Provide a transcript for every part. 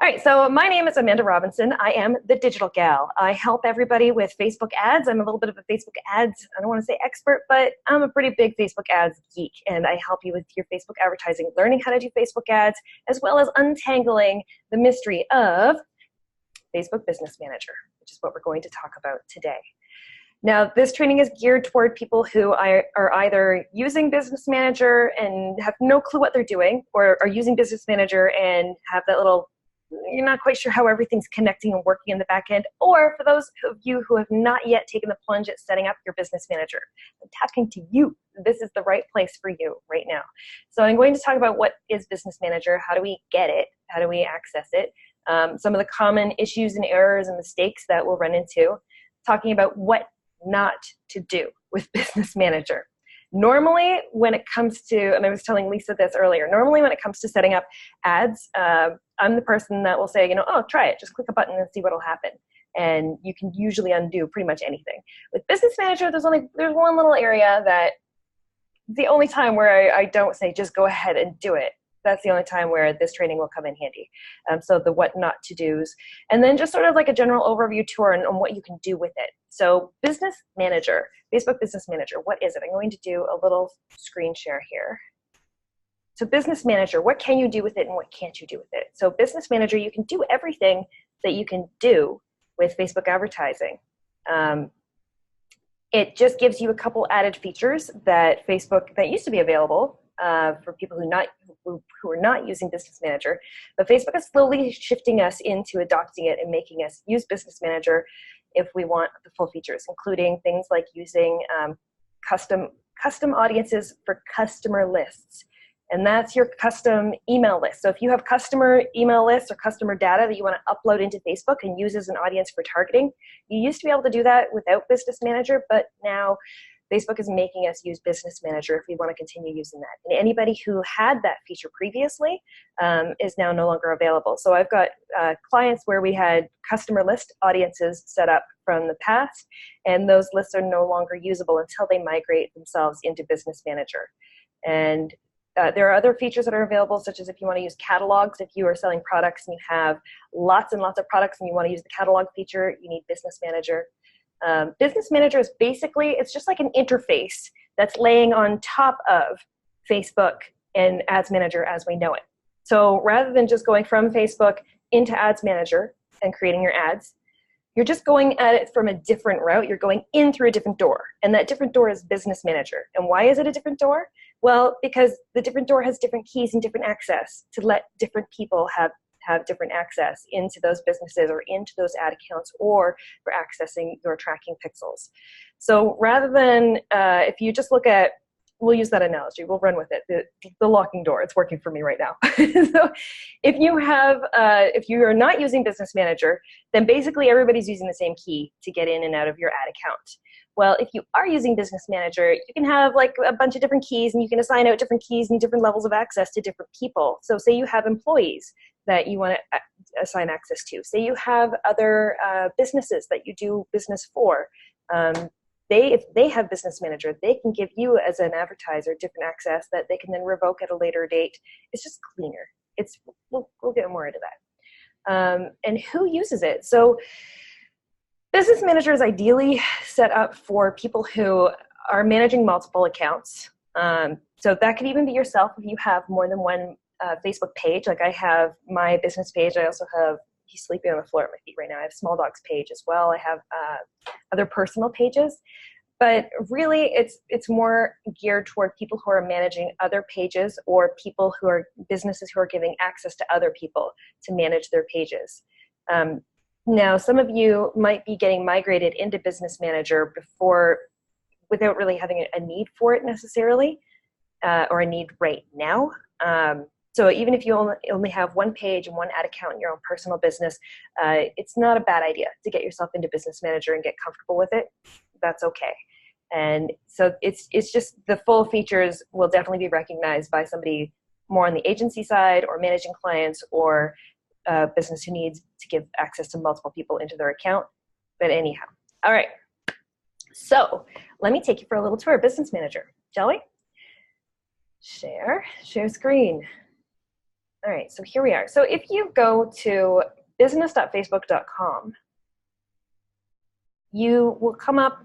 All right, so my name is Amanda Robinson. I am the digital gal. I help everybody with Facebook ads. I'm a little bit of a Facebook ads, I don't want to say expert, but I'm a pretty big Facebook ads geek, and I help you with your Facebook advertising, learning how to do Facebook ads, as well as untangling the mystery of Facebook Business Manager, which is what we're going to talk about today. Now, this training is geared toward people who are either using Business Manager and have no clue what they're doing, or are using Business Manager and have that little, you're not quite sure how everything's connecting and working in the back end, or for those of you who have not yet taken the plunge at setting up your Business Manager. I'm talking to you. This is the right place for you right now. So I'm going to talk about what is Business Manager, how do we get it, how do we access it, some of the common issues and errors and mistakes that we'll run into, talking about what not to do with Business Manager. Normally, when it comes to, and I was telling Lisa this earlier, normally when it comes to setting up ads, I'm the person that will say, oh, try it. Just click a button and see what will happen. And you can usually undo pretty much anything. With Business Manager, there's one little area that the only time where I don't say just go ahead and do it. That's the only time where this training will come in handy. So the what not to do's, and then just sort of like a general overview tour on what you can do with it. So Business Manager, Facebook Business Manager, what is it? I'm going to do a little screen share here. So Business Manager, what can you do with it and what can't you do with it? So Business Manager, you can do everything that you can do with Facebook advertising. It just gives you a couple added features that used to be available for people who are not using Business Manager, but Facebook is slowly shifting us into adopting it and making us use Business Manager if we want the full features, including things like using custom audiences for customer lists. And that's your custom email list. So if you have customer email lists or customer data that you want to upload into Facebook and use as an audience for targeting, you used to be able to do that without Business Manager, but now Facebook is making us use Business Manager if we want to continue using that. And anybody who had that feature previously is now no longer available. So I've got clients where we had customer list audiences set up from the past, and those lists are no longer usable until they migrate themselves into Business Manager. And there are other features that are available, such as if you want to use catalogs. If you are selling products and you have lots and lots of products and you want to use the catalog feature, you need Business Manager. Business Manager is basically, it's just like an interface that's laying on top of Facebook and Ads Manager as we know it. So rather than just going from Facebook into Ads Manager and creating your ads, you're just going at it from a different route. You're going in through a different door, and that different door is Business Manager. And why is it a different door? Well, because the different door has different keys and different access to let different people have different access into those businesses or into those ad accounts or for accessing your tracking pixels. So rather than, if you just look at, we'll use that analogy, we'll run with it, the locking door, it's working for me right now. So if you are not using Business Manager, then basically everybody's using the same key to get in and out of your ad account. Well, if you are using Business Manager, you can have like a bunch of different keys, and you can assign out different keys and different levels of access to different people. So say you have employees that you want to assign access to. Say you have other businesses that you do business for. If they have Business Manager, they can give you as an advertiser different access that they can then revoke at a later date. It's just cleaner. We'll get more into that. And who uses it? So Business Manager is ideally set up for people who are managing multiple accounts. So that could even be yourself if you have more than one Facebook page. Like I have my business page. I also have, he's sleeping on the floor at my feet right now. I have Small Dog's page as well. I have other personal pages. But really, it's more geared toward people who are managing other pages or people who are businesses who are giving access to other people to manage their pages. Now, some of you might be getting migrated into Business Manager without really having a need for it necessarily, or a need right now. So even if you only have one page and one ad account in your own personal business, it's not a bad idea to get yourself into Business Manager and get comfortable with it. That's okay. And so it's just the full features will definitely be recognized by somebody more on the agency side or managing clients or a business who needs to give access to multiple people into their account. But anyhow, all right. So let me take you for a little tour of Business Manager, shall we? Share screen. All right, so here we are. So if you go to business.facebook.com, you will come up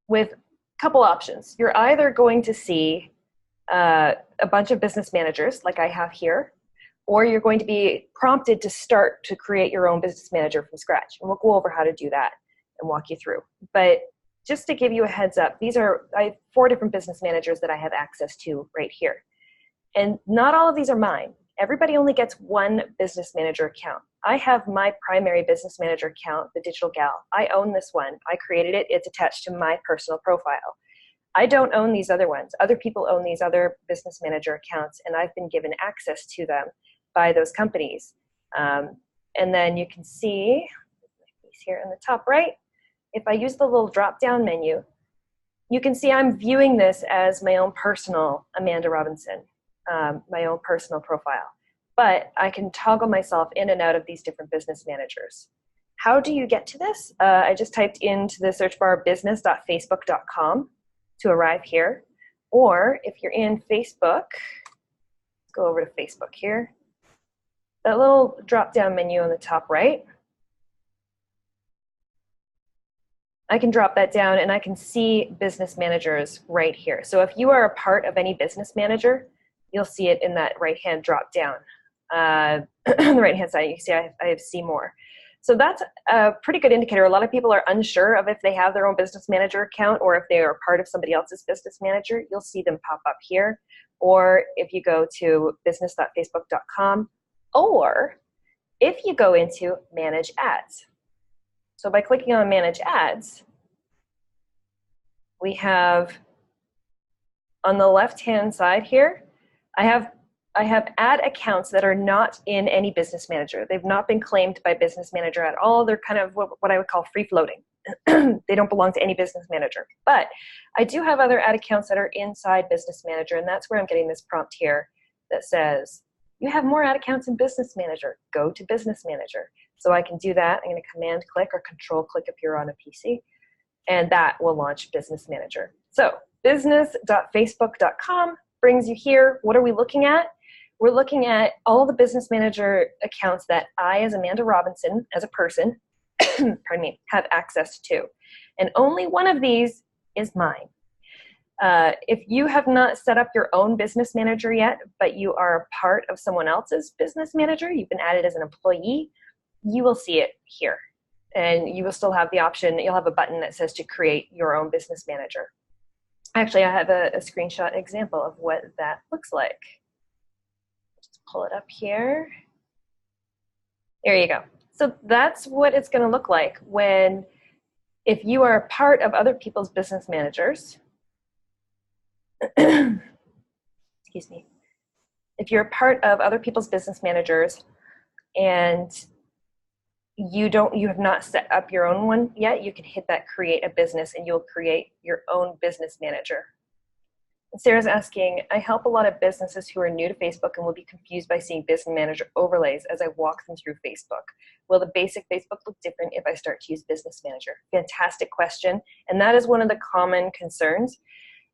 with a couple options. You're either going to see a bunch of business managers like I have here, or you're going to be prompted to start to create your own business manager from scratch. And we'll go over how to do that and walk you through. But just to give you a heads up, I have 4 different business managers that I have access to right here. And not all of these are mine. Everybody only gets one business manager account. I have my primary business manager account, the Digital Gal. I own this one. I created it. It's attached to my personal profile. I don't own these other ones. Other people own these other business manager accounts, and I've been given access to them by those companies. And then you can see here in the top right, if I use the little drop-down menu, you can see I'm viewing this as my own personal Amanda Robinson, my own personal profile. But I can toggle myself in and out of these different business managers. How do you get to this? I just typed into the search bar business.facebook.com to arrive here. Or if you're in Facebook, let's go over to Facebook here. That little drop-down menu on the top right, I can drop that down and I can see business managers right here. So if you are a part of any business manager, you'll see it in that right-hand drop-down. On the right-hand side, you can see I have see more. So that's a pretty good indicator. A lot of people are unsure of if they have their own business manager account or if they are part of somebody else's business manager. You'll see them pop up here. Or if you go to business.facebook.com, or if you go into Manage Ads. So by clicking on Manage Ads, we have on the left-hand side here, I have ad accounts that are not in any business manager. They've not been claimed by business manager at all. They're kind of what I would call free-floating. They don't belong to any business manager. But I do have other ad accounts that are inside business manager, and that's where I'm getting this prompt here that says, you have more ad accounts in business manager. Go to business manager. So I can do that. I'm going to command click or control click if you're on a PC, and that will launch business manager. So business.facebook.com brings you here. What are we looking at? We're looking at all the business manager accounts that I, as Amanda Robinson, as a person, pardon me, have access to. And only one of these is mine. If you have not set up your own business manager yet, but you are a part of someone else's business manager, you've been added as an employee, you will see it here. And you will still have the option, you'll have a button that says to create your own business manager. Actually, I have a screenshot example of what that looks like. Just pull it up here. There you go. So that's what it's going to look like if you are a part of other people's business managers. Excuse me. If you're a part of other people's business managers and you have not set up your own one yet, you can hit that create a business and you'll create your own business manager. And Sarah's asking, I help a lot of businesses who are new to Facebook and will be confused by seeing business manager overlays as I walk them through Facebook. Will the basic Facebook look different if I start to use business manager? Fantastic question. And that is one of the common concerns.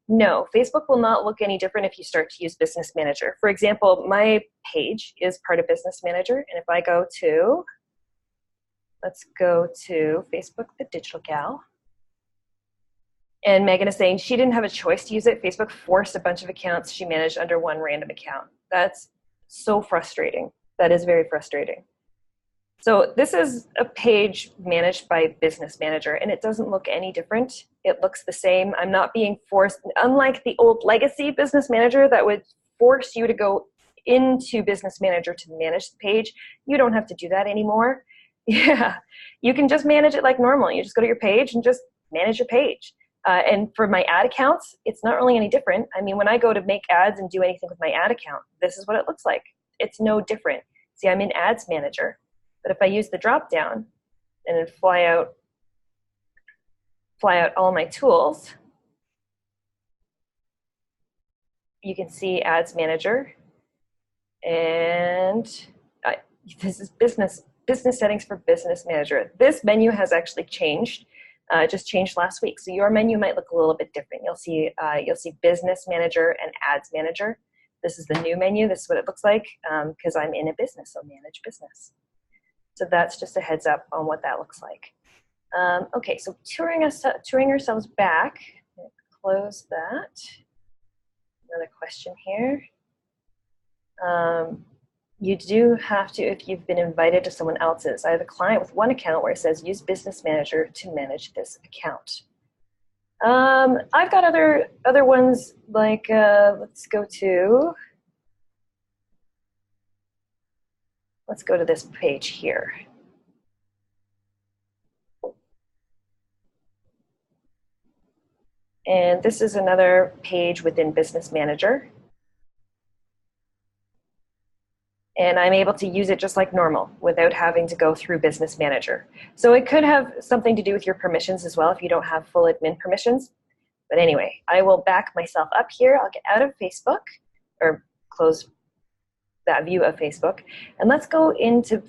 No, Facebook will not look any different if you start to use business manager. For example, my page is part of business manager. And if I go to, let's go to Facebook, the Digital Gal. And Megan is saying she didn't have a choice to use it. Facebook forced a bunch of accounts she managed under one random account. That's so frustrating. That is very frustrating. So this is a page managed by Business Manager, and it doesn't look any different. It looks the same. I'm not being forced, unlike the old legacy Business Manager that would force you to go into Business Manager to manage the page. You don't have to do that anymore. Yeah, you can just manage it like normal. You just go to your page and just manage your page. And for my ad accounts, it's not really any different. I mean, when I go to make ads and do anything with my ad account, this is what it looks like. It's no different. See, I'm in Ads Manager, but if I use the drop down and then fly out all my tools, you can see Ads Manager, and this is business settings for Business Manager. This menu has actually changed. Just changed last week. So your menu might look a little bit different. You'll see Business Manager and Ads Manager. This is the new menu. This is what it looks like because I'm in a business, so manage business. So that's just a heads up on what that looks like. Okay, so touring ourselves back. Close that. Another question here. You do have to, if you've been invited to someone else's. I have a client with one account where it says use Business Manager to manage this account. I've got other ones like, let's go to this page here. And this is another page within Business Manager. And I'm able to use it just like normal without having to go through Business Manager. So it could have something to do with your permissions as well if you don't have full admin permissions. But anyway, I will back myself up here. I'll get out of Facebook or close that view of Facebook. And let's go into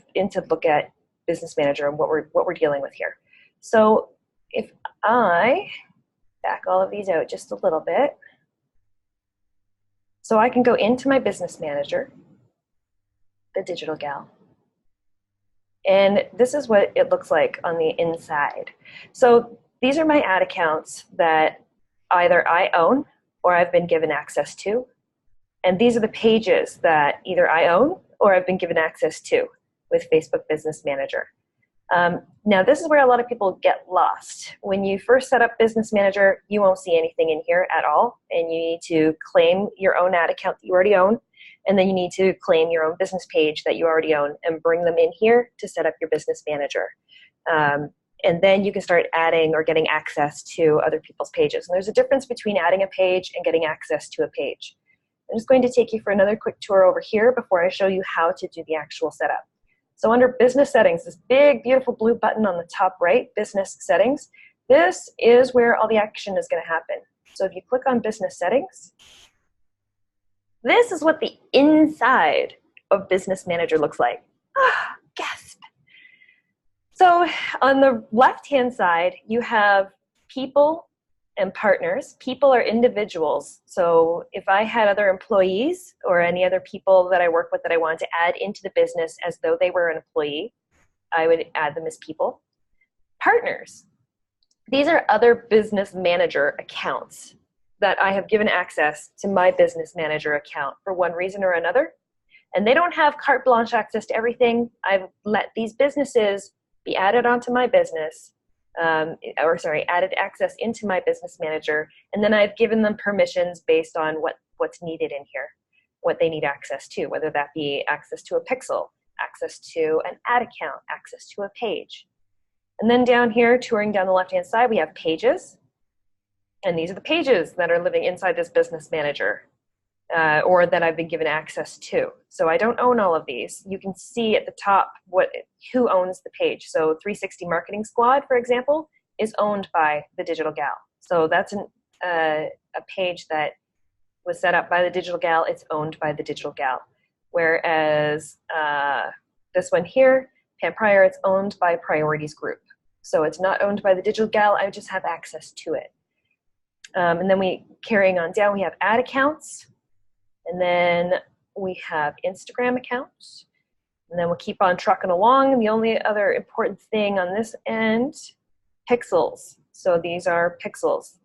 look at Business Manager and what we're dealing with here. So if I back all of these out just a little bit, so I can go into my Business Manager, the Digital Gal. And this is what it looks like on the inside. So these are my ad accounts that either I own or I've been given access to. And these are the pages that either I own or I've been given access to with Facebook Business Manager. Now, this is where a lot of people get lost. When you first set up Business Manager, you won't see anything in here at all, and you need to claim your own ad account that you already own, and then you need to claim your own business page that you already own and bring them in here to set up your Business Manager. And then you can start adding or getting access to other people's pages. And there's a difference between adding a page and getting access to a page. I'm just going to take you for another quick tour over here before I show you how to do the actual setup. So under Business Settings, this big, beautiful blue button on the top right, Business Settings, this is where all the action is going to happen. So if you click on Business Settings, this is what the inside of Business Manager looks like. Ah, gasp. So on the left-hand side, you have people and partners. People are individuals. So if I had other employees or any other people that I work with that I wanted to add into the business as though they were an employee, I would add them as people. Partners. These are other Business Manager accounts that I have given access to my Business Manager account for one reason or another. And they don't have carte blanche access to everything. I've let these businesses be added onto my business, added access into my Business Manager, and then I've given them permissions based on what's needed in here, what they need access to, whether that be access to a pixel, access to an ad account, access to a page. And then down here, touring down the left-hand side, we have pages. And these are the pages that are living inside this Business Manager or that I've been given access to. So I don't own all of these. You can see at the top who owns the page. So 360 Marketing Squad, for example, is owned by the Digital Gal. So that's a page that was set up by the Digital Gal. It's owned by the Digital Gal. Whereas this one here, Pam Pryor, it's owned by Priorities Group. So it's not owned by the Digital Gal. I just have access to it. And then carrying on down, we have ad accounts. And then we have Instagram accounts. And then we'll keep on trucking along. And the only other important thing on this end, pixels. So these are pixels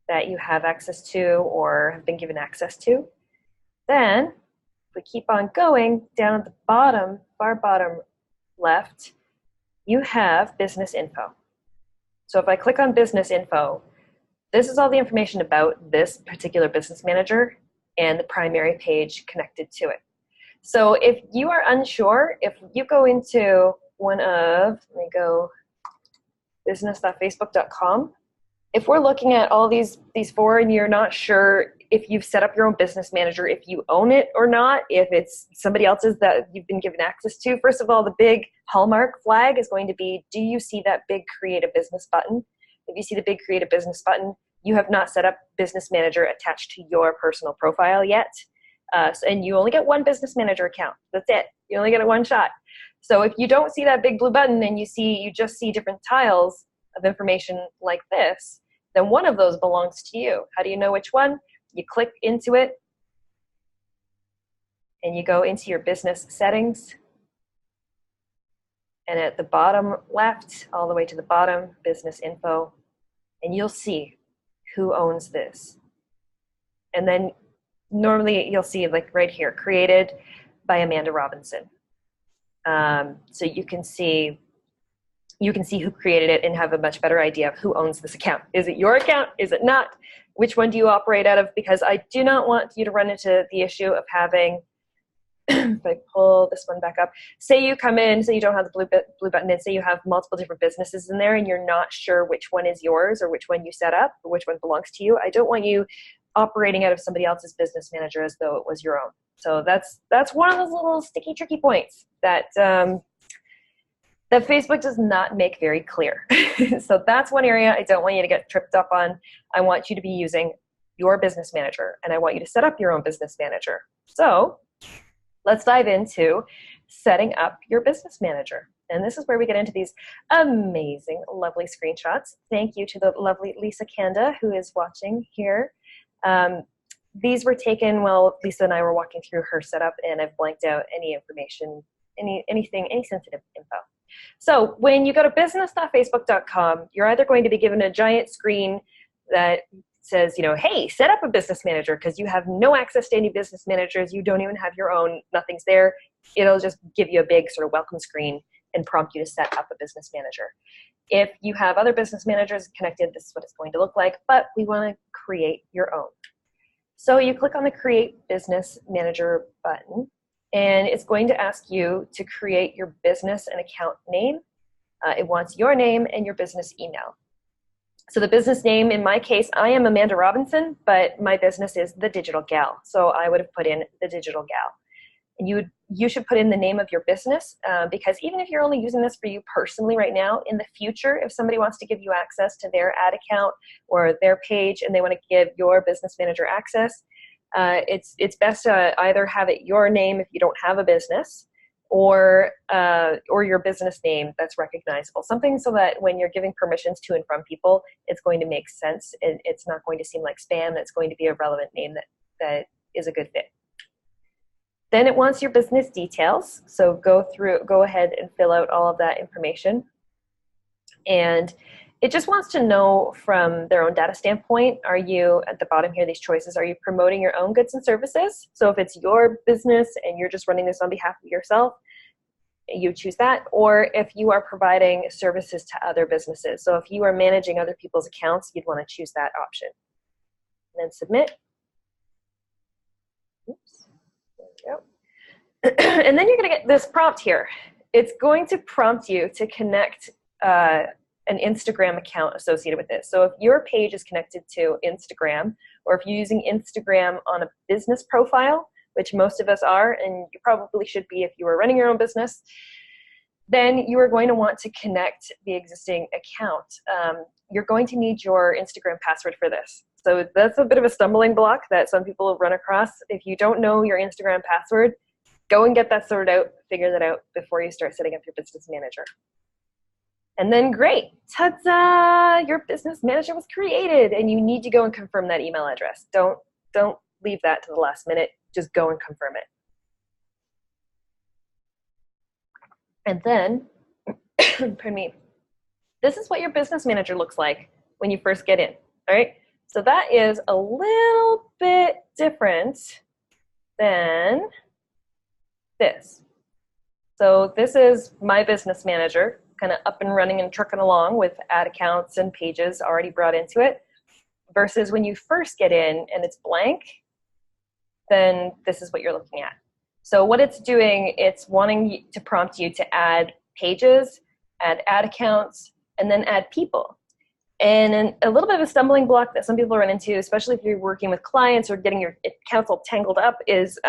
that you have access to or have been given access to. Then, if we keep on going, down at the bottom, far bottom left, you have business info. So if I click on business info, this is all the information about this particular Business Manager and the primary page connected to it. So if you are unsure, if you go into one of, let me go, business.facebook.com, if we're looking at all these four and you're not sure if you've set up your own Business Manager, if you own it or not, if it's somebody else's that you've been given access to, first of all, the big hallmark flag is going to be, do you see that big Create a Business button? If you see the big Create a Business button, you have not set up Business Manager attached to your personal profile yet. And you only get one Business Manager account. That's it. You only get it one shot. So if you don't see that big blue button and you just see different tiles of information like this, then one of those belongs to you. How do you know which one? You click into it, and you go into your business settings, and at the bottom left, all the way to the bottom, business info, and you'll see who owns this. And then normally you'll see like right here, created by Amanda Robinson. So you can see who created it and have a much better idea of who owns this account. Is it your account? Is it not? Which one do you operate out of? Because I do not want you to run into the issue of having, if I pull this one back up, say you come in, say you don't have the blue button, and say you have multiple different businesses in there and you're not sure which one is yours or which one you set up or which one belongs to you. I don't want you operating out of somebody else's business manager as though it was your own. So that's one of those little sticky, tricky points that that Facebook does not make very clear. So that's one area I don't want you to get tripped up on. I want you to be using your business manager, and I want you to set up your own business manager. So let's dive into setting up your business manager. And this is where we get into these amazing, lovely screenshots. Thank you to the lovely Lisa Kanda who is watching here. These were taken while Lisa and I were walking through her setup, and I've blanked out any information, any sensitive info. So when you go to business.facebook.com, you're either going to be given a giant screen that says, hey, set up a business manager, because you have no access to any business managers. You don't even have your own. Nothing's there. It'll just give you a big sort of welcome screen and prompt you to set up a business manager. If you have other business managers connected, this is what it's going to look like, but we want to create your own. So you click on the Create Business Manager button, and it's going to ask you to create your business and account name. It wants your name and your business email. So the business name, in my case, I am Amanda Robinson, but my business is The Digital Gal. So I would have put in The Digital Gal. And you should put in the name of your business, because even if you're only using this for you personally right now, in the future, if somebody wants to give you access to their ad account or their page and they want to give your business manager access, it's best to either have it your name if you don't have a business, or your business name that's recognizable. Something so that when you're giving permissions to and from people, it's going to make sense. It's not going to seem like spam. It's going to be a relevant name that is a good fit. Then it wants your business details. So go ahead and fill out all of that information. And it just wants to know from their own data standpoint, are you, at the bottom here, these choices, are you promoting your own goods and services? So if it's your business and you're just running this on behalf of yourself, you choose that. Or if you are providing services to other businesses. So if you are managing other people's accounts, you'd want to choose that option. And then submit. Oops. There we go. And then you're going to get this prompt here. It's going to prompt you to connect an Instagram account associated with this. So if your page is connected to Instagram, or if you're using Instagram on a business profile, which most of us are, and you probably should be if you are running your own business, then you are going to want to connect the existing account. You're going to need your Instagram password for this. So that's a bit of a stumbling block that some people have run across. If you don't know your Instagram password, go and get that sorted out, figure that out before you start setting up your business manager. And then great, ta-da, your business manager was created, and you need to go and confirm that email address. Don't leave that to the last minute, just go and confirm it. And then, pardon me, this is what your business manager looks like when you first get in, all right? So that is a little bit different than this. So this is my business manager, kind of up and running and trucking along with ad accounts and pages already brought into it, versus when you first get in and it's blank, then this is what you're looking at. So what it's doing, it's wanting to prompt you to add pages, add ad accounts, and then add people. And a little bit of a stumbling block that some people run into, especially if you're working with clients or getting your accounts all tangled up, is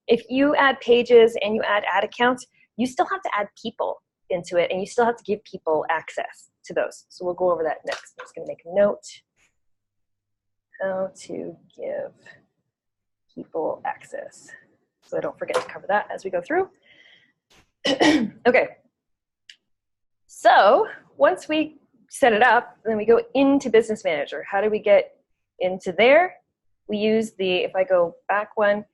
if you add pages and you add ad accounts, you still have to add people into it, and you still have to give people access to those. So we'll go over that next. I'm just going to make a note. How to give people access, so I don't forget to cover that as we go through. Okay. So once we set it up, then we go into Business Manager. How do we get into there? We use the, if I go back one,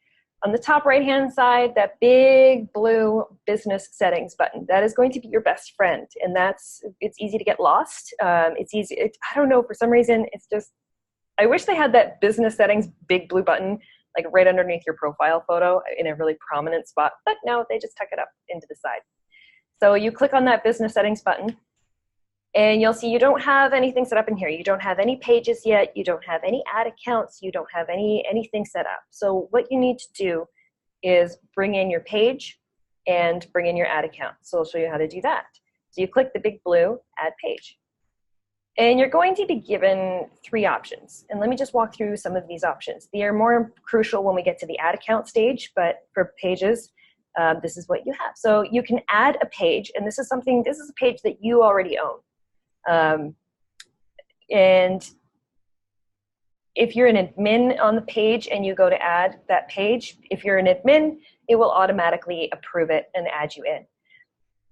On the top right-hand side, that big blue business settings button, that is going to be your best friend. And it's easy to get lost. It's easy. I don't know, for some reason, it's just, I wish they had that business settings big blue button like right underneath your profile photo in a really prominent spot, but no, they just tuck it up into the side. So you click on that business settings button, and you'll see you don't have anything set up in here. You don't have any pages yet. You don't have any ad accounts. You don't have anything set up. So what you need to do is bring in your page and bring in your ad account. So I'll show you how to do that. So you click the big blue Add Page. And you're going to be given 3 options. And let me just walk through some of these options. They are more crucial when we get to the ad account stage, but for pages, this is what you have. So you can add a page, and this is a page that you already own. And if you're an admin on the page and you go to add that page, if you're an admin, it will automatically approve it and add you in.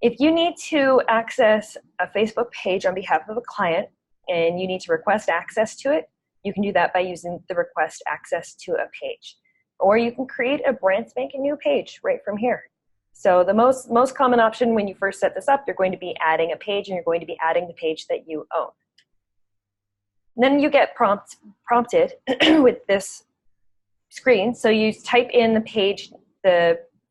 If you need to access a Facebook page on behalf of a client and you need to request access to it, you can do that by using the request access to a page. Or you can create a brand spanking new page right from here. So the most common option when you first set this up, you're going to be adding a page and you're going to be adding the page that you own. And then you get prompted with this screen. So you type in the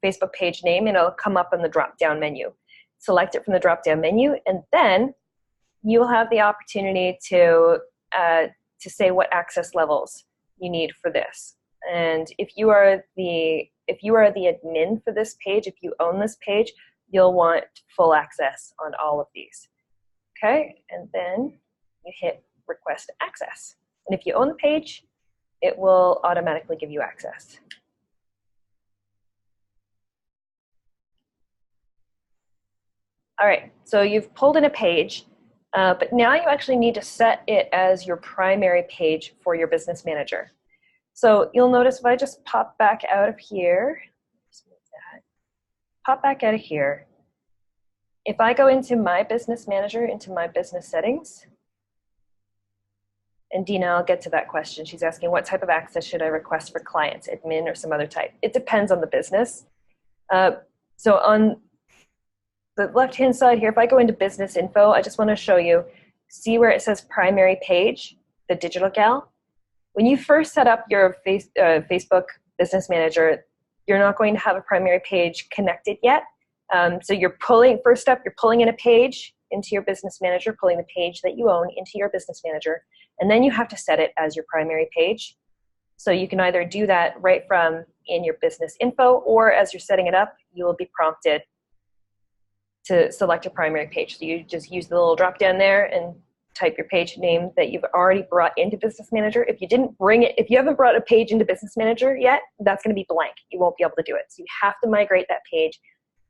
Facebook page name, and it'll come up on the drop-down menu. Select it from the drop-down menu, and then you'll have the opportunity to say what access levels you need for this. And if you are the admin for this page, if you own this page, you'll want full access on all of these. Okay, and then you hit request access. And if you own the page, it will automatically give you access. All right, so you've pulled in a page, but now you actually need to set it as your primary page for your business manager. So you'll notice if I just pop back out of here, pop back out of here. If I go into my business manager, into my business settings, and Dina, I'll get to that question. She's asking, what type of access should I request for clients, admin or some other type? It depends on the business. So on the left-hand side here, if I go into business info, I just want to show you, see where it says primary page, the digital gal? When you first set up your Facebook Business Manager, you're not going to have a primary page connected yet. So first step, you're pulling in a page into your Business Manager, pulling the page that you own into your Business Manager, and then you have to set it as your primary page. So you can either do that right from in your business info, or as you're setting it up, you will be prompted to select a primary page. So you just use the little drop down there and type your page name that you've already brought into Business Manager. If you haven't brought a page into Business Manager yet, that's going to be blank. You won't be able to do it. So you have to migrate that page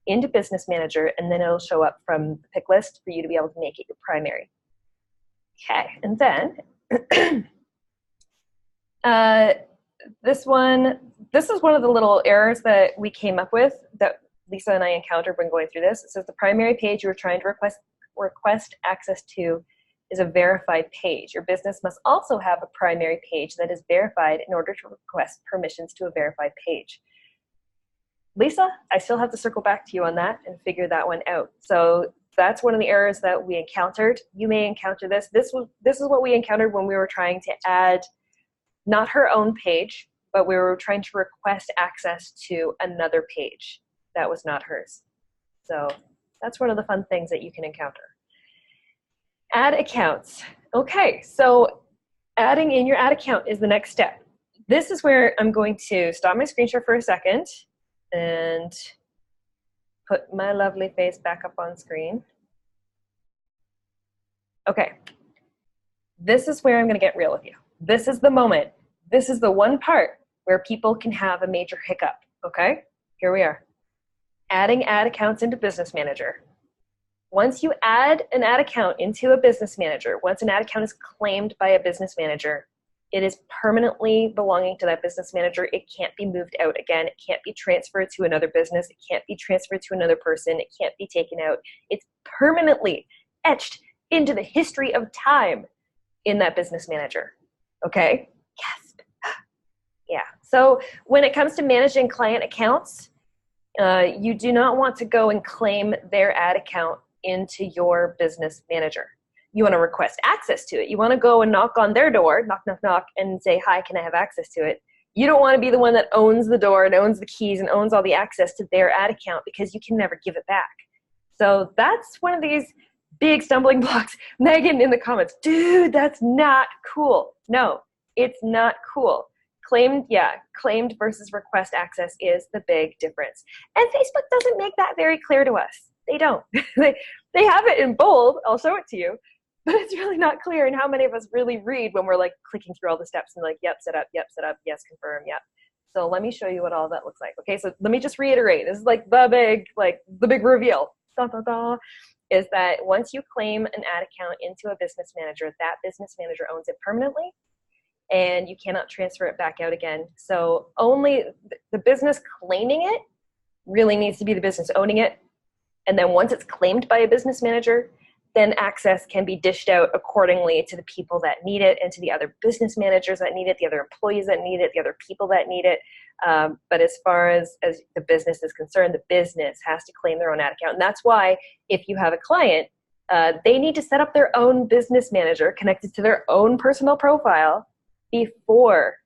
into Business Manager, and then it'll show up from the pick list for you to be able to make it your primary. Okay, and then this is one of the little errors that we came up with that Lisa and I encountered when going through this. It says the primary page you were trying to request access to is a verified page. Your business must also have a primary page that is verified in order to request permissions to a verified page. Lisa, I still have to circle back to you on that and figure that one out. So that's one of the errors that we encountered. You may encounter this. This is what we encountered when we were trying to add not her own page, but we were trying to request access to another page that was not hers. So that's one of the fun things that you can encounter. Add accounts. Okay, so adding in your ad account is the next step. This is where I'm going to stop my screen share for a second and put my lovely face back up on screen. Okay, this is where I'm going to get real with you. This is the moment. This is the one part where people can have a major hiccup, okay? Here we are. Adding ad accounts into Business Manager. Once you add an ad account into a Business Manager, once an ad account is claimed by a Business Manager, it is permanently belonging to that Business Manager. It can't be moved out again. It can't be transferred to another business. It can't be transferred to another person. It can't be taken out. It's permanently etched into the history of time in that Business Manager. Okay? Yes. Yeah. So when it comes to managing client accounts, you do not want to go and claim their ad account into your business manager. You want to request access to it. You want to go and knock on their door, knock, knock, knock, and say, hi, can I have access to it? You don't want to be the one that owns the door and owns the keys and owns all the access to their ad account, because you can never give it back. So that's one of these big stumbling blocks. Megan in the comments, dude, that's not cool. No, it's not cool. Claimed versus request access is the big difference. And Facebook doesn't make that very clear to us. They don't. They have it in bold. I'll show it to you. But it's really not clear. And how many of us really read when we're like clicking through all the steps and like, yep, set up, yes, confirm, yep. So let me show you what all that looks like. Okay, so let me just reiterate. This is like the big reveal. Da, da, da, is that once you claim an ad account into a business manager, that business manager owns it permanently, and you cannot transfer it back out again. So only the business claiming it really needs to be the business owning it. And then once it's claimed by a business manager, then access can be dished out accordingly to the people that need it and to the other business managers that need it, the other employees that need it, the other people that need it. But as far as the business is concerned, the business has to claim their own ad account. And that's why if you have a client, they need to set up their own business manager connected to their own personal profile before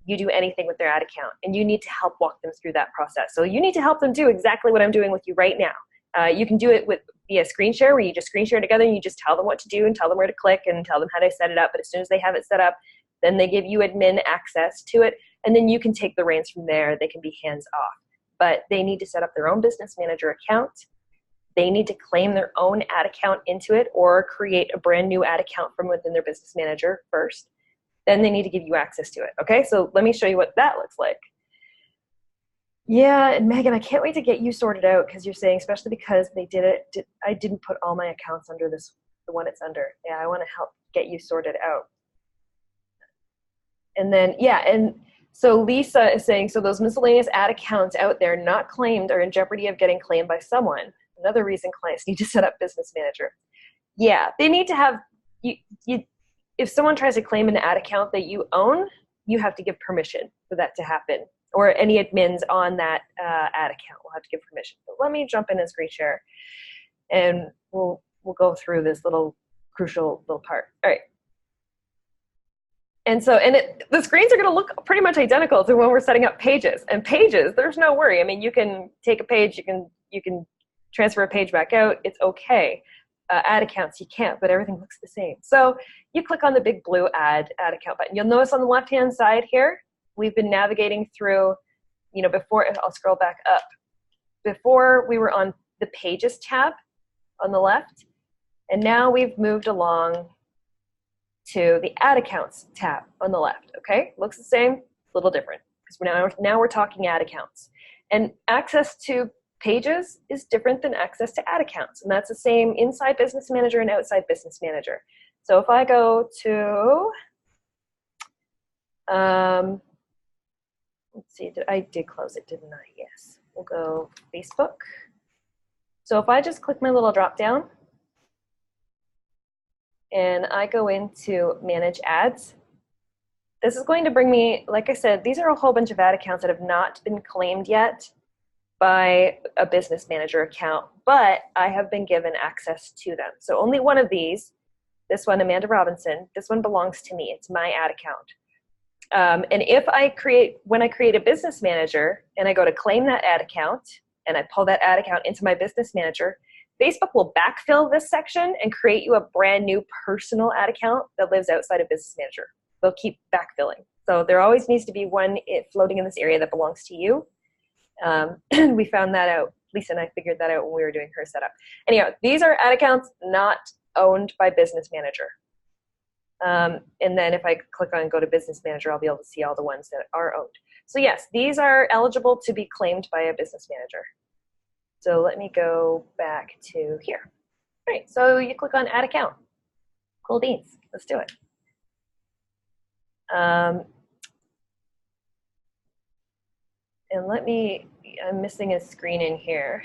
you do anything with their ad account. And you need to help walk them through that process. So you need to help them do exactly what I'm doing with you right now. You can do it via screen share, where you just screen share together and you just tell them what to do and tell them where to click and tell them how to set it up. But as soon as they have it set up, then they give you admin access to it, and then you can take the reins from there. They can be hands off. But they need to set up their own business manager account. They need to claim their own ad account into it or create a brand new ad account from within their business manager first. Then they need to give you access to it. Okay, so let me show you what that looks like. Yeah, and Megan, I can't wait to get you sorted out, because you're saying, especially because they I didn't put all my accounts under the one it's under. Yeah, I want to help get you sorted out. And then, yeah, and so Lisa is saying, so those miscellaneous ad accounts out there not claimed are in jeopardy of getting claimed by someone. Another reason clients need to set up business manager. Yeah, they need to have, if someone tries to claim an ad account that you own, you have to give permission for that to happen. Or any admins on that ad account will have to give permission. But let me jump in and screen share, and we'll go through this little crucial little part. All right. And so, the screens are going to look pretty much identical to when we're setting up pages. And pages, there's no worry. I mean, you can take a page, you can transfer a page back out. It's okay. Ad accounts, you can't, but everything looks the same. So you click on the big blue ad account button. You'll notice on the left-hand side here, we've been navigating through, before, I'll scroll back up. Before we were on the Pages tab on the left, and now we've moved along to the Ad Accounts tab on the left, okay? Looks the same, a little different, because now we're talking ad accounts. And access to Pages is different than access to ad accounts, and that's the same inside Business Manager and outside Business Manager. So if I go to, let's see, I did close it, didn't I? Yes. We'll go Facebook. So if I just click my little drop down and I go into Manage Ads, this is going to bring me, like I said, these are a whole bunch of ad accounts that have not been claimed yet by a business manager account, but I have been given access to them. So only one of these, this one, Amanda Robinson, this one belongs to me. It's my ad account. And when I create a business manager and I go to claim that ad account and I pull that ad account into my business manager, Facebook will backfill this section and create you a brand new personal ad account that lives outside of business manager. They'll keep backfilling. So there always needs to be one floating in this area that belongs to you. We found that out. Lisa and I figured that out when we were doing her setup. Anyhow, these are ad accounts not owned by business manager. And then if I click on go to business manager, I'll be able to see all the ones that are owned. So yes, these are eligible to be claimed by a business manager. So let me go back to here. All right, so you click on add account. Cool beans, let's do it. And I'm missing a screen in here.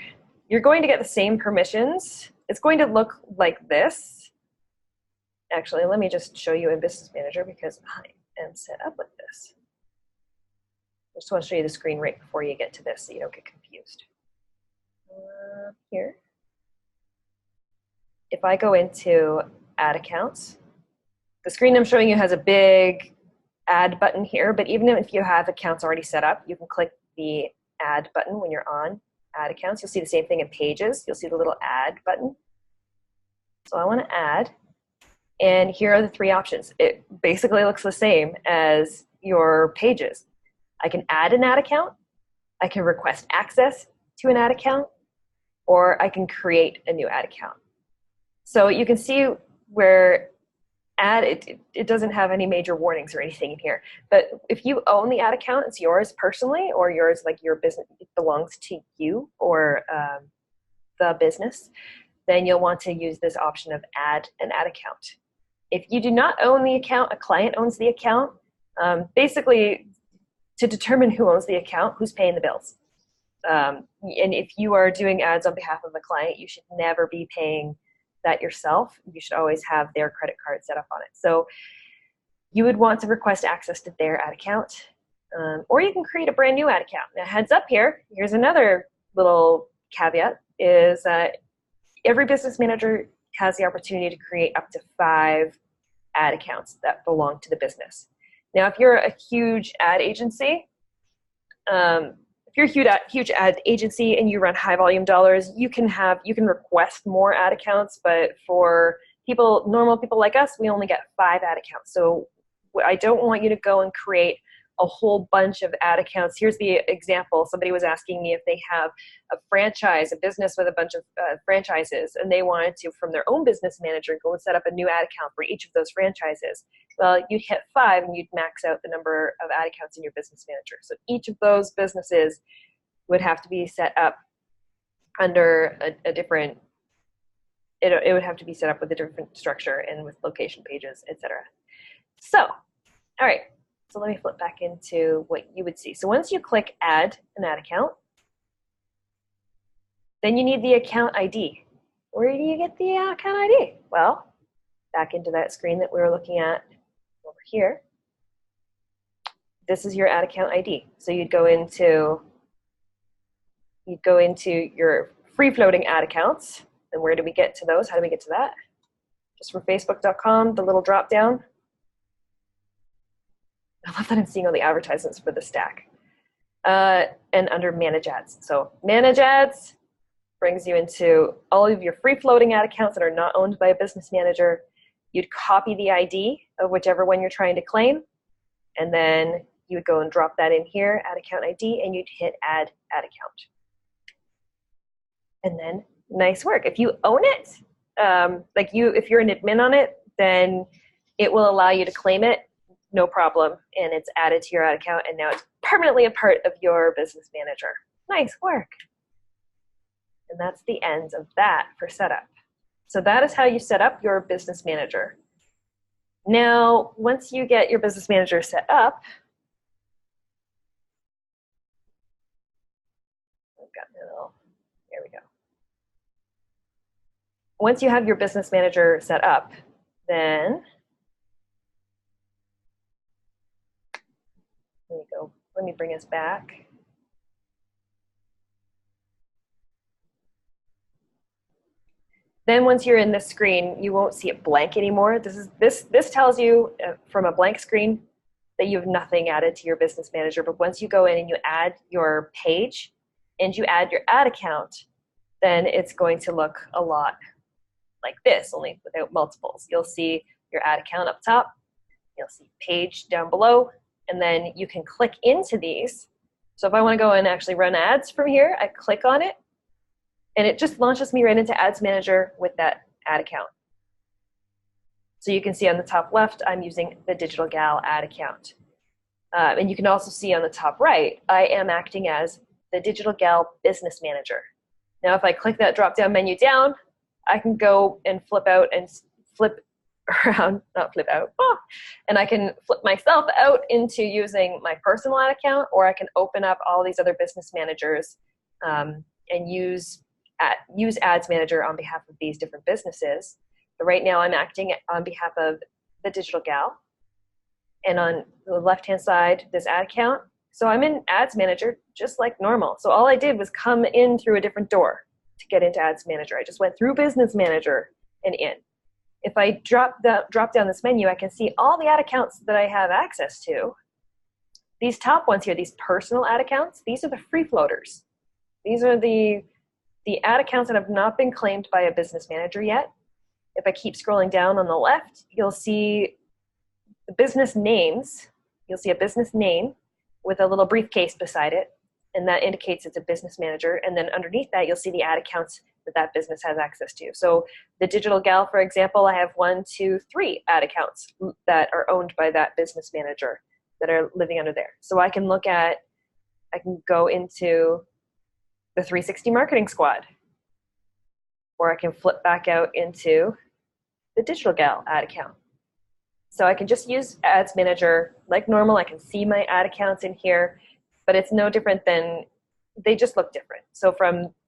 You're going to get the same permissions. It's going to look like this. Actually, let me just show you in Business Manager because I am set up with this. just want to show you the screen right before you get to this so you don't get confused. Here. If I go into Ad Accounts, the screen I'm showing you has a big Add button here, but even if you have accounts already set up, you can click the Add button when you're on Ad Accounts. You'll see the same thing in Pages. You'll see the little Add button. So I want to add, and here are the three options. It basically looks the same as your Pages. I can add an ad account, I can request access to an ad account, or I can create a new ad account. So you can see where it doesn't have any major warnings or anything in here. But if you own the ad account, it's yours personally, or yours, like your business, it belongs to you or the business, then you'll want to use this option of add an ad account. If you do not own the account, a client owns the account. Basically, to determine who owns the account, who's paying the bills. And if you are doing ads on behalf of a client, you should never be paying that yourself. You should always have their credit card set up on it. So you would want to request access to their ad account, or you can create a brand new ad account. Now, heads up here, here's another little caveat, is that every business manager has the opportunity to create up to 5 ad accounts that belong to the business. Now, if you're a huge ad agency, if you're a huge ad agency and you run high volume dollars, you can request more ad accounts, but for normal people like us, we only get 5 ad accounts. So I don't want you to go and create a whole bunch of ad accounts. Here's the example. Somebody was asking me if they have a franchise, a business with a bunch of franchises, and they wanted to, from their own business manager, go and set up a new ad account for each of those franchises. Well, you'd hit 5 and you'd max out the number of ad accounts in your business manager. So each of those businesses would have to be set up under a different, it would have to be set up with a different structure and with location pages, etc. So, all right. So let me flip back into what you would see. So once you click add an ad account, then you need the account ID. Where do you get the account ID? Well, back into that screen that we were looking at over here. This is your ad account ID. So you'd go into your free floating ad accounts. And where do we get to those? How do we get to that? Just from facebook.com, the little drop down. I love that I'm seeing all the advertisements for the stack. And under manage ads. So manage ads brings you into all of your free floating ad accounts that are not owned by a business manager. You'd copy the ID of whichever one you're trying to claim, and then you would go and drop that in here, ad account ID, and you'd hit add ad account. And then nice work. If you own it, if you're an admin on it, then it will allow you to claim it, no problem, and it's added to your ad account, and now it's permanently a part of your business manager. Nice work. And that's the end of that for setup. So that is how you set up your business manager. Now, once you get your business manager set up, there we go. Once you have your business manager set up, then there you go. Let me bring us back. Then once you're in this screen, you won't see it blank anymore. This tells you from a blank screen that you have nothing added to your business manager. But once you go in and you add your page and you add your ad account, then it's going to look a lot like this, only without multiples. You'll see your ad account up top. You'll see page down below. And then you can click into these. So if I want to go and actually run ads from here, I click on it, and it just launches me right into Ads Manager with that ad account. So you can see on the top left, I'm using the Digital Gal ad account. And you can also see on the top right, I am acting as the Digital Gal Business Manager. Now, if I click that drop-down menu down, I can go and flip out and flip around, not flip out, and I can flip myself out into using my personal ad account, or I can open up all these other business managers and use Ads Manager on behalf of these different businesses. But right now I'm acting on behalf of the Digital Gal. And on the left-hand side, this ad account, So I'm in Ads Manager just like normal. So all I did was come in through a different door to get into Ads Manager. I just went through Business Manager and in. If I drop down this menu, I can see all the ad accounts that I have access to. These top ones here, these personal ad accounts, these are the free floaters. These are the ad accounts that have not been claimed by a business manager yet. If I keep scrolling down on the left, you'll see the business names. You'll see a business name with a little briefcase beside it, and that indicates it's a business manager. And then underneath that, you'll see the ad accounts that business has access to. So the Digital Gal, for example, I have 1, 2, 3 ad accounts that are owned by that business manager that are living under there. So I can go into the 360 Marketing Squad, or I can flip back out into the Digital Gal ad account. So I can just use Ads Manager like normal. I can see my ad accounts in here, but it's no different than, they just look different. So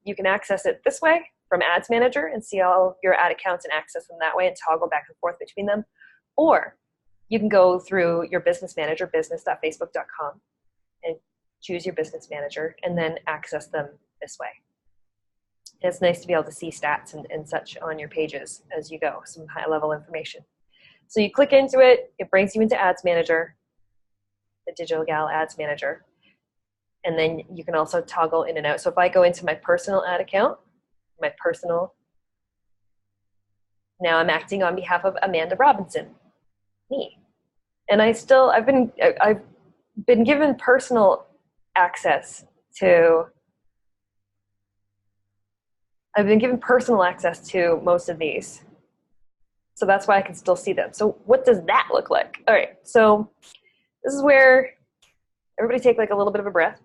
you can access it this way from Ads Manager and see all your ad accounts and access them that way and toggle back and forth between them. Or you can go through your business manager, business.facebook.com, and choose your business manager and then access them this way. And it's nice to be able to see stats and such on your pages as you go, some high level information. So you click into it, it brings you into Ads Manager, the Digital Gal Ads Manager. And then you can also toggle in and out. So if I go into my personal ad account, now I'm acting on behalf of Amanda Robinson, me. And I've been given personal access to most of these. So that's why I can still see them. So what does that look like? All right, so this is where everybody take like a little bit of a breath.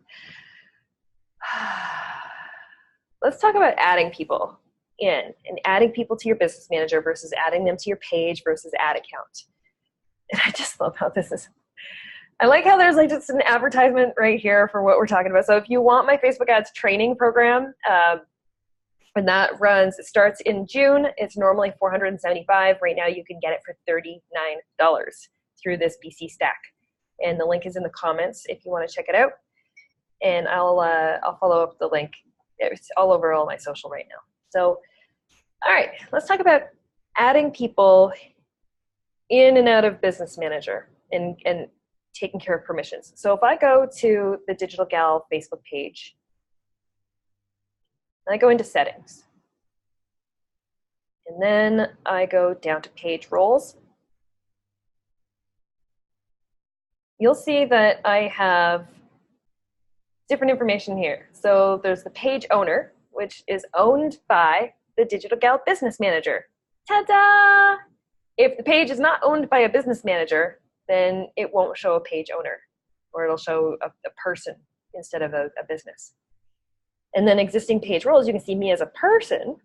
Let's talk about adding people in and adding people to your business manager versus adding them to your page versus ad account. And I just love how this is. I like how there's like just an advertisement right here for what we're talking about. So if you want my Facebook ads training program, when that runs, it starts in June. It's normally $475. Right now you can get it for $39 through this BC Stack. And the link is in the comments if you want to check it out. And I'll follow up the link. It's all over all my social right now. So, all right, let's talk about adding people in and out of Business Manager and taking care of permissions. So if I go to the Digital Gal Facebook page, I go into settings, and then I go down to page roles. You'll see that I have different information here. So there's the page owner, which is owned by the Digital Gal Business Manager. Ta-da! If the page is not owned by a business manager, then it won't show a page owner, or it'll show a person instead of a business. And then existing page roles, you can see me as a person.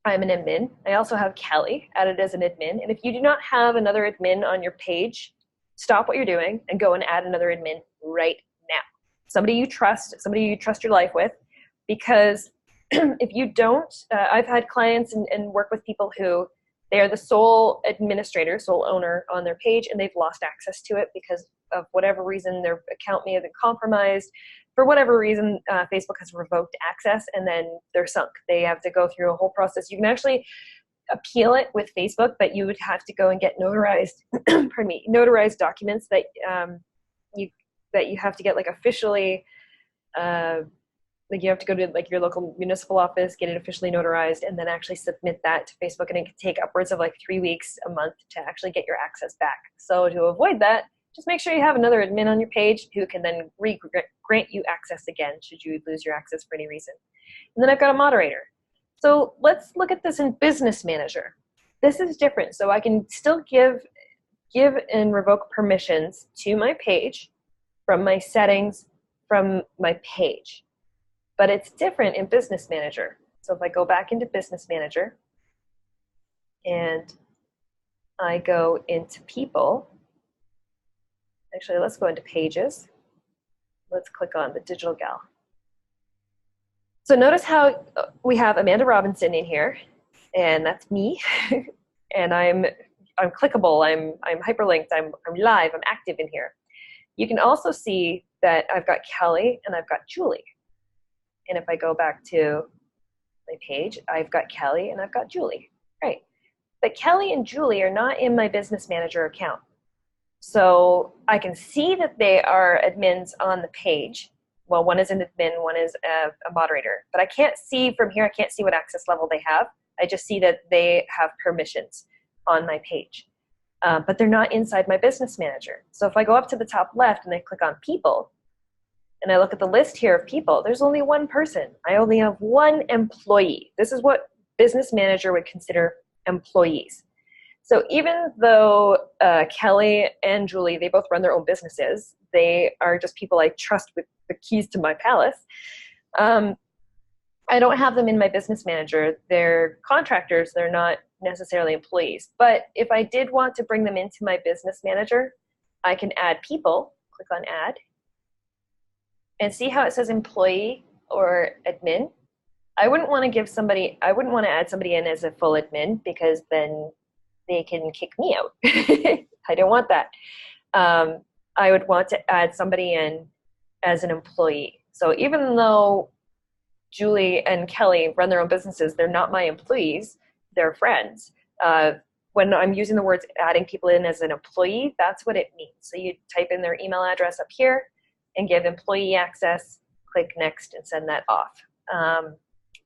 I'm an admin. I also have Kelly added as an admin. And if you do not have another admin on your page, stop what you're doing and go and add another admin right now. Somebody you trust your life with, because if you don't, I've had clients and work with people who they are the sole administrator, sole owner on their page, and they've lost access to it because of whatever reason. Their account may have been compromised. For whatever reason, Facebook has revoked access, and then they're sunk. They have to go through a whole process. You can actually appeal it with Facebook, but you would have to go and get notarized, notarized documents that you have to get like officially. Like you have to go to like your local municipal office, get it officially notarized, and then actually submit that to Facebook. And it can take upwards of like 3 weeks, a month to actually get your access back. So to avoid that, just make sure you have another admin on your page who can then grant you access again should you lose your access for any reason. And then I've got a moderator. So let's look at this in Business Manager. This is different. So I can still give and revoke permissions to my page from my settings from my page. But it's different in Business Manager. So if I go back into Business Manager and I go into People, actually let's go into Pages. Let's click on the Digital Gal. So notice how we have Amanda Robinson in here, and that's me. And I'm clickable, I'm hyperlinked, I'm live, I'm active in here. You can also see that I've got Kelly and I've got Julie. And if I go back to my page, I've got Kelly and I've got Julie, right? But Kelly and Julie are not in my Business Manager account. So I can see that they are admins on the page. Well, one is an admin, one is a moderator. But I can't see from here, I can't see what access level they have. I just see that they have permissions on my page. But they're not inside my Business Manager. So if I go up to the top left and I click on people, and I look at the list here of people, there's only one person. I only have one employee. This is what Business Manager would consider employees. So even though Kelly and Julie, they both run their own businesses, they are just people I trust with the keys to my palace. I don't have them in my Business Manager. They're contractors. They're not necessarily employees. But if I did want to bring them into my Business Manager, I can add people, click on add, and see how it says employee or admin. I wouldn't want to add somebody in as a full admin because then they can kick me out. I don't want that. I would want to add somebody in as an employee. So even though Julie and Kelly run their own businesses, they're not my employees, they're friends. When I'm using the words adding people in as an employee, that's what it means. So you type in their email address up here and give employee access, click next and send that off.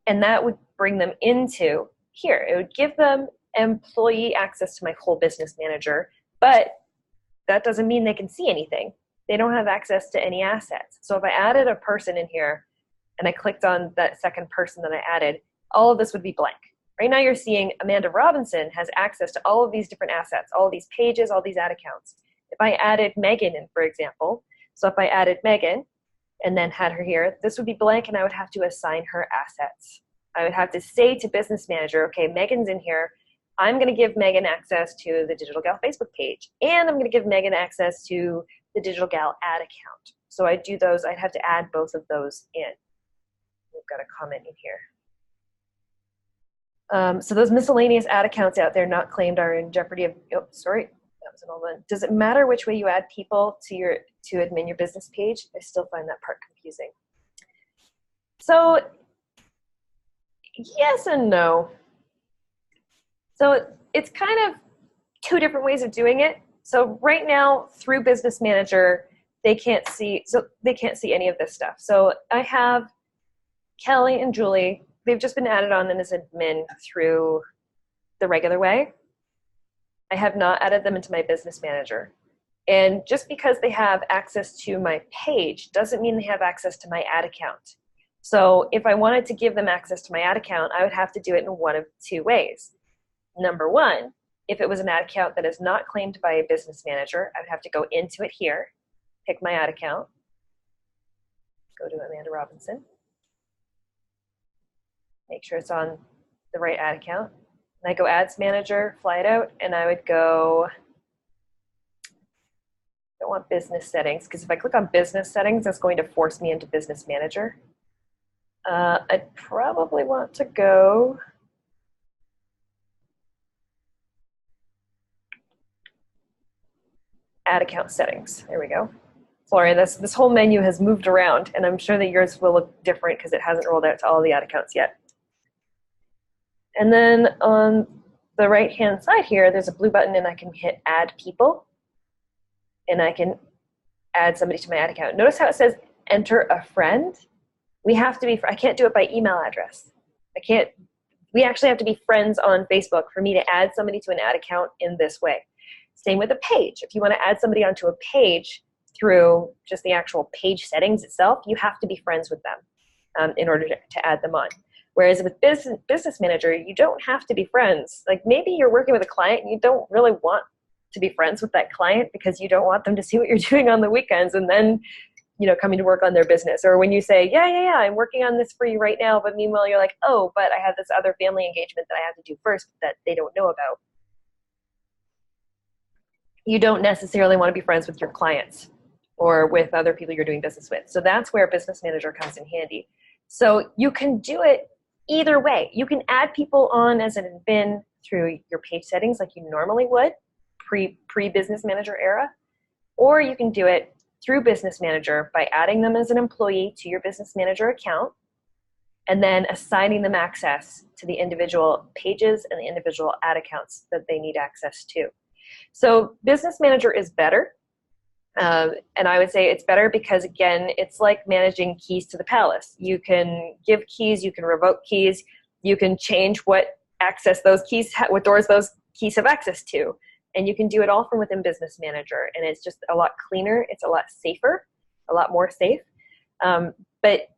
And that would bring them into here. It would give them employee access to my whole Business Manager, but that doesn't mean they can see anything. They don't have access to any assets. So if I added a person in here and I clicked on that second person that I added, all of this would be blank. Right now you're seeing Amanda Robinson has access to all of these different assets, all of these pages, all these ad accounts. If I added Megan in, for example, so if I added Megan and then had her here, this would be blank and I would have to assign her assets. I would have to say to Business Manager, okay, Megan's in here. I'm going to give Megan access to the Digital Gal Facebook page, and I'm going to give Megan access to the Digital Gal ad account. So I'd do those. I'd have to add both of those in. We've got a comment in here. So those miscellaneous ad accounts out there not claimed are in jeopardy of, oh, sorry, that was an old one. Does it matter which way you add people to admin your business page? I still find that part confusing. So yes and no. So it's kind of two different ways of doing it. So right now through Business Manager, they can't see any of this stuff. So I have Kelly and Julie. They've just been added on as admin through the regular way. I have not added them into my Business Manager. And just because they have access to my page doesn't mean they have access to my ad account. So if I wanted to give them access to my ad account, I would have to do it in one of two ways. Number one, if it was an ad account that is not claimed by a Business Manager, I would have to go into it here, pick my ad account, go to Amanda Robinson, make sure it's on the right ad account. And I go Ads Manager, fly it out, and I would go, I don't want business settings, because if I click on business settings, that's going to force me into Business Manager. I'd probably want to go ad account settings. There we go. Sorry, this whole menu has moved around, and I'm sure that yours will look different because it hasn't rolled out to all the ad accounts yet. And then on the right-hand side here, there's a blue button, and I can hit Add People, and I can add somebody to my ad account. Notice how it says Enter a Friend? We have to be, I can't do it by email address. We actually have to be friends on Facebook for me to add somebody to an ad account in this way. Same with a page. If you want to add somebody onto a page through just the actual page settings itself, you have to be friends with them in order to add them on. Whereas with Business Manager, you don't have to be friends. Like maybe you're working with a client and you don't really want to be friends with that client because you don't want them to see what you're doing on the weekends and then, coming to work on their business. Or when you say, yeah, I'm working on this for you right now, but meanwhile you're like, oh, but I have this other family engagement that I have to do first that they don't know about. You don't necessarily want to be friends with your clients or with other people you're doing business with. So that's where Business Manager comes in handy. So you can do it either way. You can add people on as an admin through your page settings like you normally would pre-Business Manager era, or you can do it through Business Manager by adding them as an employee to your Business Manager account, and then assigning them access to the individual pages and the individual ad accounts that they need access to. So Business Manager is better. And I would say it's better because, again, it's like managing keys to the palace. You can give keys, you can revoke keys, you can change what access those keys, what doors those keys have access to. And you can do it all from within Business Manager. And it's just a lot cleaner, it's a lot safer, a lot more safe. But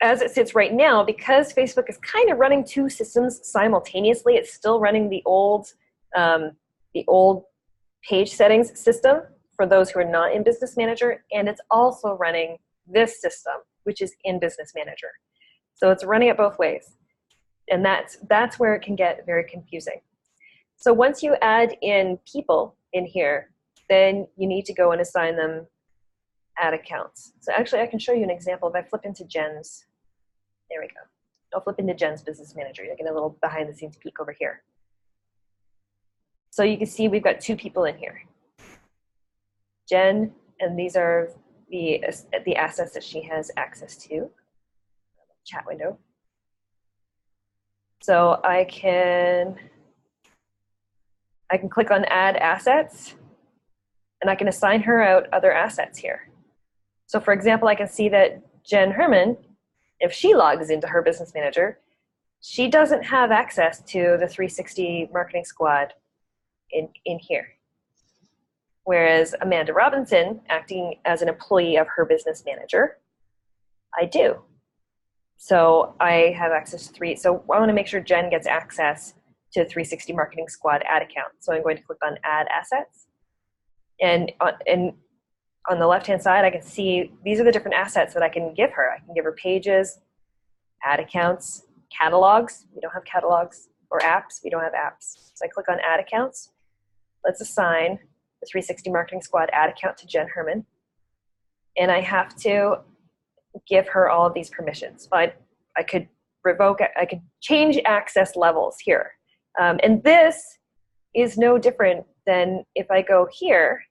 as it sits right now, because Facebook is kind of running two systems simultaneously, it's still running the old page settings system for those who are not in Business Manager, and it's also running this system, which is in Business Manager. So it's running it both ways. And that's where it can get very confusing. So once you add in people in here, then you need to go and assign them ad accounts. So actually I can show you an example. If I flip into Jen's, there we go. I'll flip into Jen's Business Manager. You get a little behind the scenes peek over here. So you can see we've got two people in here. Jen, and these are the assets that she has access to. Chat window. So I can click on Add Assets, and I can assign her out other assets here. So for example, I can see that Jen Herman, if she logs into her Business Manager, she doesn't have access to the 360 Marketing Squad in here. Whereas Amanda Robinson, acting as an employee of her Business Manager, I do. So I have access to so I want to make sure Jen gets access to 360 Marketing Squad ad account. So I'm going to click on Add Assets. And on the left-hand side, I can see these are the different assets that I can give her. I can give her pages, ad accounts, catalogs. We don't have catalogs, or apps. We don't have apps. So I click on Ad Accounts. Let's assign the 360 Marketing Squad ad account to Jen Herman. And I have to give her all of these permissions. But I could revoke, I could change access levels here. And this is no different than if I go here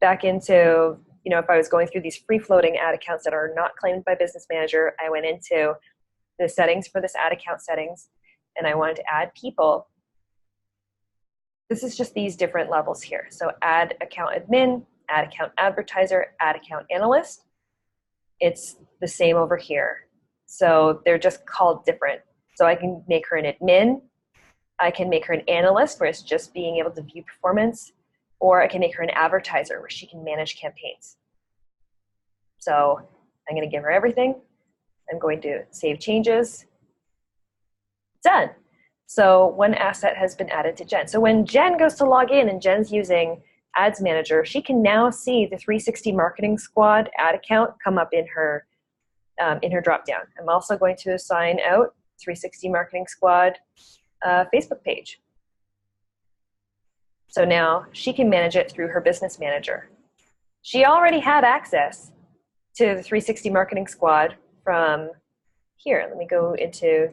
back into, if I was going through these free-floating ad accounts that are not claimed by Business Manager, I went into the settings for this ad account settings, and I wanted to add people. This is just these different levels here. So ad account admin, ad account advertiser, ad account analyst. It's the same over here. So they're just called different. So I can make her an admin. I can make her an analyst, where it's just being able to view performance. Or I can make her an advertiser, where she can manage campaigns. So I'm going to give her everything. I'm going to save changes. Done. So one asset has been added to Jen. So when Jen goes to log in and Jen's using Ads Manager, she can now see the 360 Marketing Squad ad account come up in her dropdown. I'm also going to assign out 360 Marketing Squad Facebook page. So now she can manage it through her Business Manager. She already had access to the 360 Marketing Squad from here. Let me go into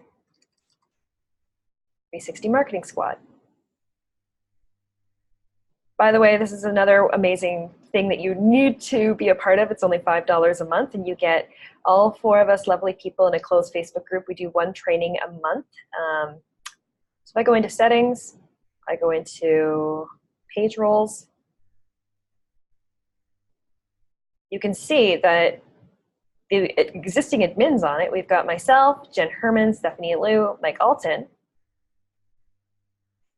360 Marketing Squad. By the way, this is another amazing thing that you need to be a part of. It's only $5 a month, and you get all 4 of us lovely people in a closed Facebook group. We do 1 training a month. So if I go into settings, I go into page roles, you can see that the existing admins on it, we've got myself, Jen Herman, Stephanie Liu, Mike Alton.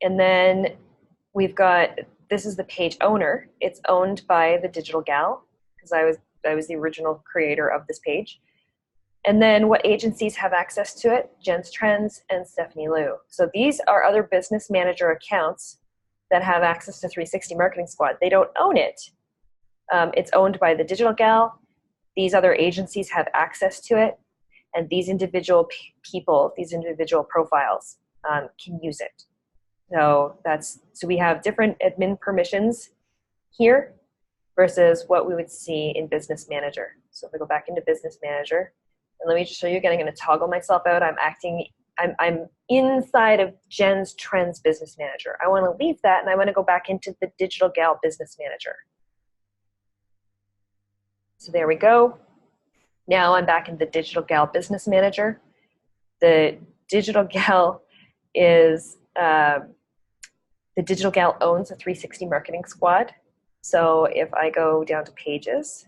And then we've got, this is the page owner. It's owned by the Digital Gal, because I was the original creator of this page. And then what agencies have access to it? Jen's Trends and Stephanie Liu. So these are other Business Manager accounts that have access to 360 Marketing Squad. They don't own it. It's owned by the Digital Gal. These other agencies have access to it, and these individual people, these individual profiles can use it. So we have different admin permissions here versus what we would see in Business Manager. So if I go back into Business Manager, and let me just show you again, I'm going to toggle myself out. I'm inside of Jen's Trends Business Manager. I want to leave that, and I want to go back into the Digital Gal Business Manager. So there we go. Now I'm back in the Digital Gal Business Manager. The Digital Gal is, the Digital Gal owns a 360 Marketing Squad. So if I go down to Pages,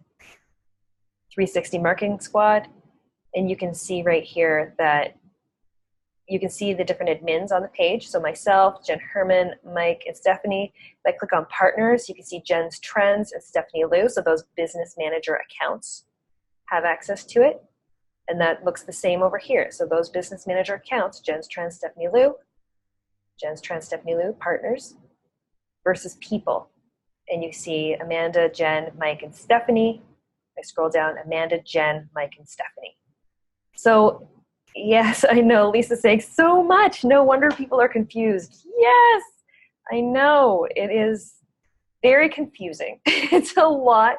360 Marketing Squad, and you can see right here that you can see the different admins on the page. So myself, Jen Herman, Mike, and Stephanie. If I click on partners, you can see Jen's Trends and Stephanie Liu. So those business manager accounts have access to it. And that looks the same over here. So those business manager accounts, Jen's Trends, Stephanie Liu, Jen's Trends, Stephanie Liu, partners, versus people. And you see Amanda, Jen, Mike, and Stephanie. I scroll down, Amanda, Jen, Mike, and Stephanie. So yes, I know, Lisa's saying so much. No wonder people are confused. Yes, I know. It is very confusing. It's a lot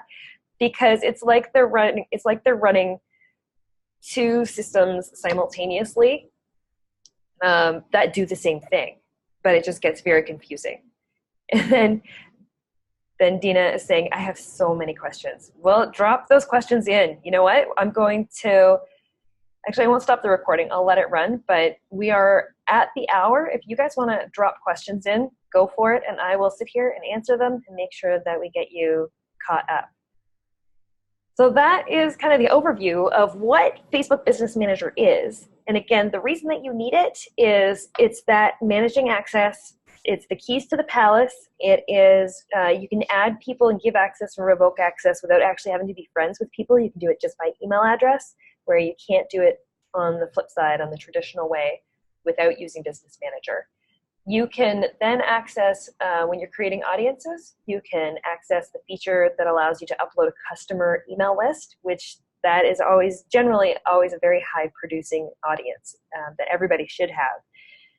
because it's like they're running two systems simultaneously that do the same thing, but it just gets very confusing. And then Dina is saying, I have so many questions. Well, drop those questions in. You know what? Actually, I won't stop the recording. I'll let it run, but we are at the hour. If you guys want to drop questions in, go for it, and I will sit here and answer them and make sure that we get you caught up. So that is kind of the overview of what Facebook Business Manager is. And again, the reason that you need it is it's that managing access. It's the keys to the palace. It is, you can add people and give access and revoke access without actually having to be friends with people. You can do it just by email address, where you can't do it on the flip side, on the traditional way, without using Business Manager. You can then access, when you're creating audiences, you can access the feature that allows you to upload a customer email list, which that is generally always a very high producing audience that everybody should have.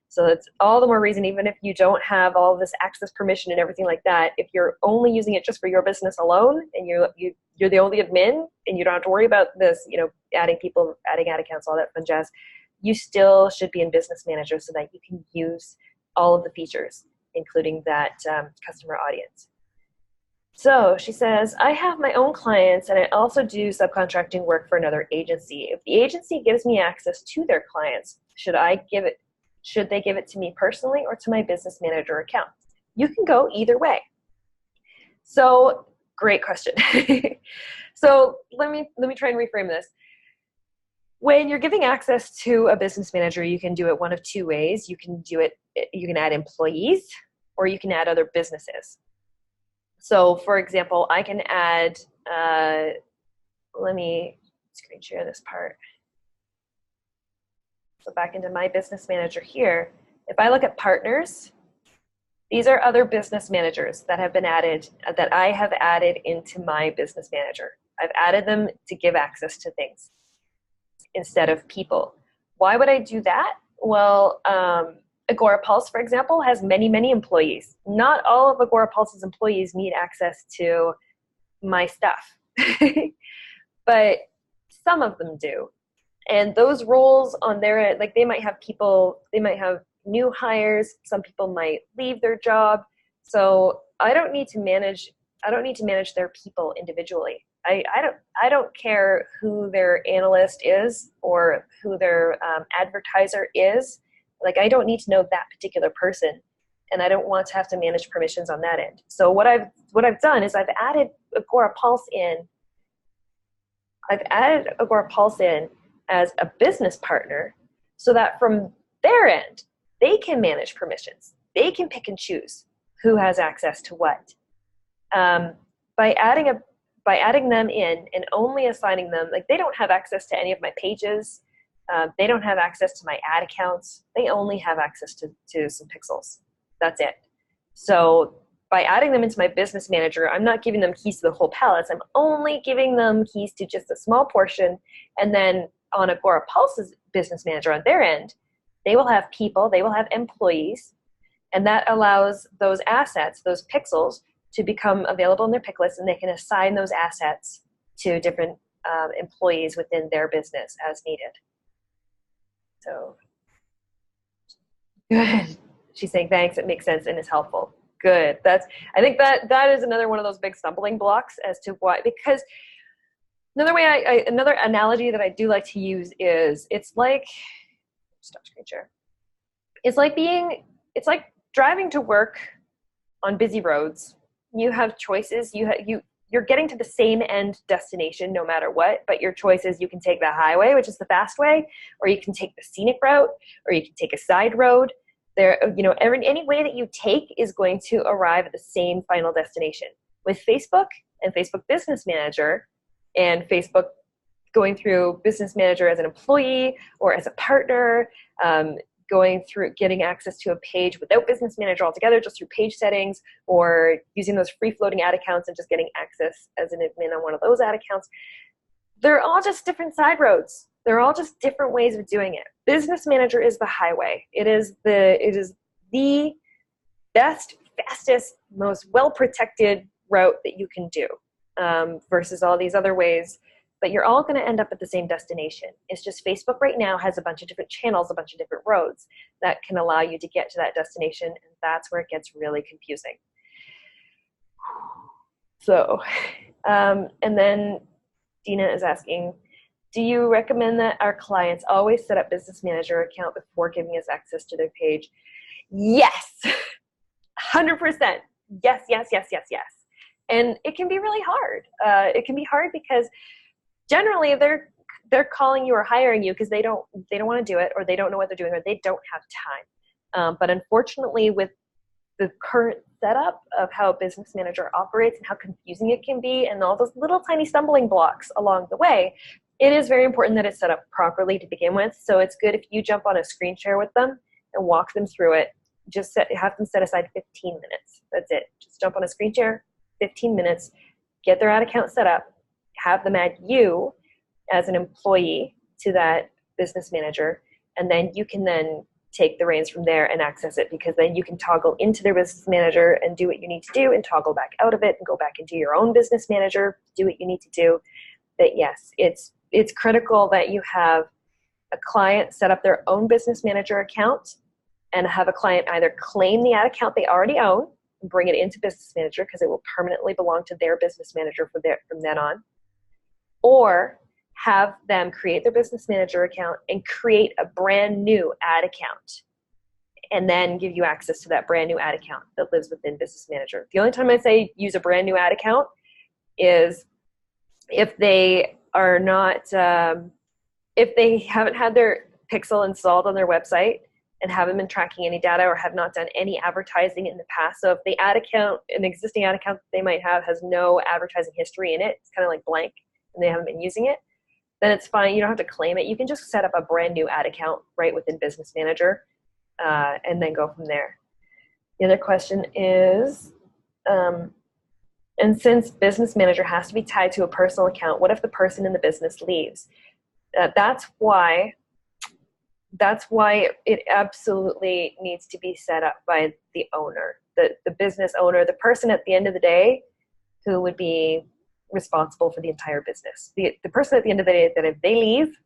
So it's all the more reason, even if you don't have all this access permission and everything like that, if you're only using it just for your business alone and you're the only admin and you don't have to worry about this, adding people, adding ad accounts, all that fun jazz, you still should be in Business Manager so that you can use all of the features, including that customer audience. So she says, I have my own clients and I also do subcontracting work for another agency. If the agency gives me access to their clients, should they give it to me personally or to my Business Manager account? You can go either way. So great question. So let me try and reframe this. When you're giving access to a Business Manager, you can do it one of two ways. You can add employees or you can add other businesses. So for example, I can add, let me screen share this part. So back into my Business Manager here, if I look at partners, these are other business managers that have been added, that I have added into my Business Manager. I've added them to give access to things instead of people. Why would I do that? Well, Agorapulse, for example, has many, many employees. Not all of Agorapulse's employees need access to my stuff, but some of them do. And those roles on their, they might have people, they might have new hires, some people might leave their job. So I don't need to manage their people individually. I don't care who their analyst is or who their advertiser is. I don't need to know that particular person, and I don't want to have to manage permissions on that end. So what I've done is I've added Agorapulse in. I've added Agorapulse in as a business partner so that from their end, they can manage permissions. They can pick and choose who has access to what. By adding them in and only assigning them, they don't have access to any of my pages. They don't have access to my ad accounts. They only have access to some pixels. That's it. So by adding them into my Business Manager, I'm not giving them keys to the whole palace. I'm only giving them keys to just a small portion. And then on Agorapulse's Business Manager on their end, they will have people, they will have employees, and that allows those assets, those pixels, to become available in their pick list, and they can assign those assets to different employees within their business as needed. So good. She's saying thanks, it makes sense and is helpful. Good. I think that is another one of those big stumbling blocks as to why, because Another analogy that I do like to use is it's like stop screen share. It's like driving to work on busy roads. You have choices. You're getting to the same end destination no matter what, but your choice is you can take the highway, which is the fast way, or you can take the scenic route, or you can take a side road. Any way that you take is going to arrive at the same final destination. With Facebook and Facebook Business Manager and Facebook going through Business Manager as an employee or as a partner, going through getting access to a page without Business Manager altogether, just through page settings, or using those free-floating ad accounts and just getting access as an admin on one of those ad accounts. They're all just different side roads. They're all just different ways of doing it. Business Manager is the highway. It is the best, fastest, most well-protected route that you can do versus all these other ways. But you're all going to end up at the same destination. It's just Facebook right now has a bunch of different channels, a bunch of different roads that can allow you to get to that destination, and that's where it gets really confusing. So, and then Dina is asking, do you recommend that our clients always set up Business Manager account before giving us access to their page? Yes, 100%. Yes. And it can be really hard. It can be hard because generally they're calling you or hiring you because they don't want to do it, or they don't know what they're doing, or they don't have time. But unfortunately, with the current setup of how Business Manager operates and how confusing it can be, and all those little tiny stumbling blocks along the way, it is very important that it's set up properly to begin with. So it's good if you jump on a screen share with them and walk them through it. Just have them set aside 15 minutes. That's it. Just jump on a screen share, 15 minutes, get their ad account set up, have them add you as an employee to that Business Manager, and then you can then take the reins from there and access it, because then you can toggle into their Business Manager and do what you need to do, and toggle back out of it and go back into your own Business Manager, do what you need to do. But yes, it's critical that you have a client set up their own Business Manager account and have a client either claim the ad account they already own and bring it into Business Manager, because it will permanently belong to their Business Manager from then on, or have them create their Business Manager account and create a brand new ad account, and then give you access to that brand new ad account that lives within Business Manager. The only time I say use a brand new ad account is if they are not, if they haven't had their Pixel installed on their website and haven't been tracking any data, or have not done any advertising in the past. So if the ad account, an existing ad account that they might have, has no advertising history in it, it's kind of like blank, and they haven't been using it, then it's fine. You don't have to claim it. You can just set up a brand new ad account right within Business Manager, and then go from there. The other question is, and since Business Manager has to be tied to a personal account, what if the person in the business leaves? That's why it absolutely needs to be set up by the owner, the business owner, the person at the end of the day who would be responsible for the entire business. The person at the end of the day, that if they leave,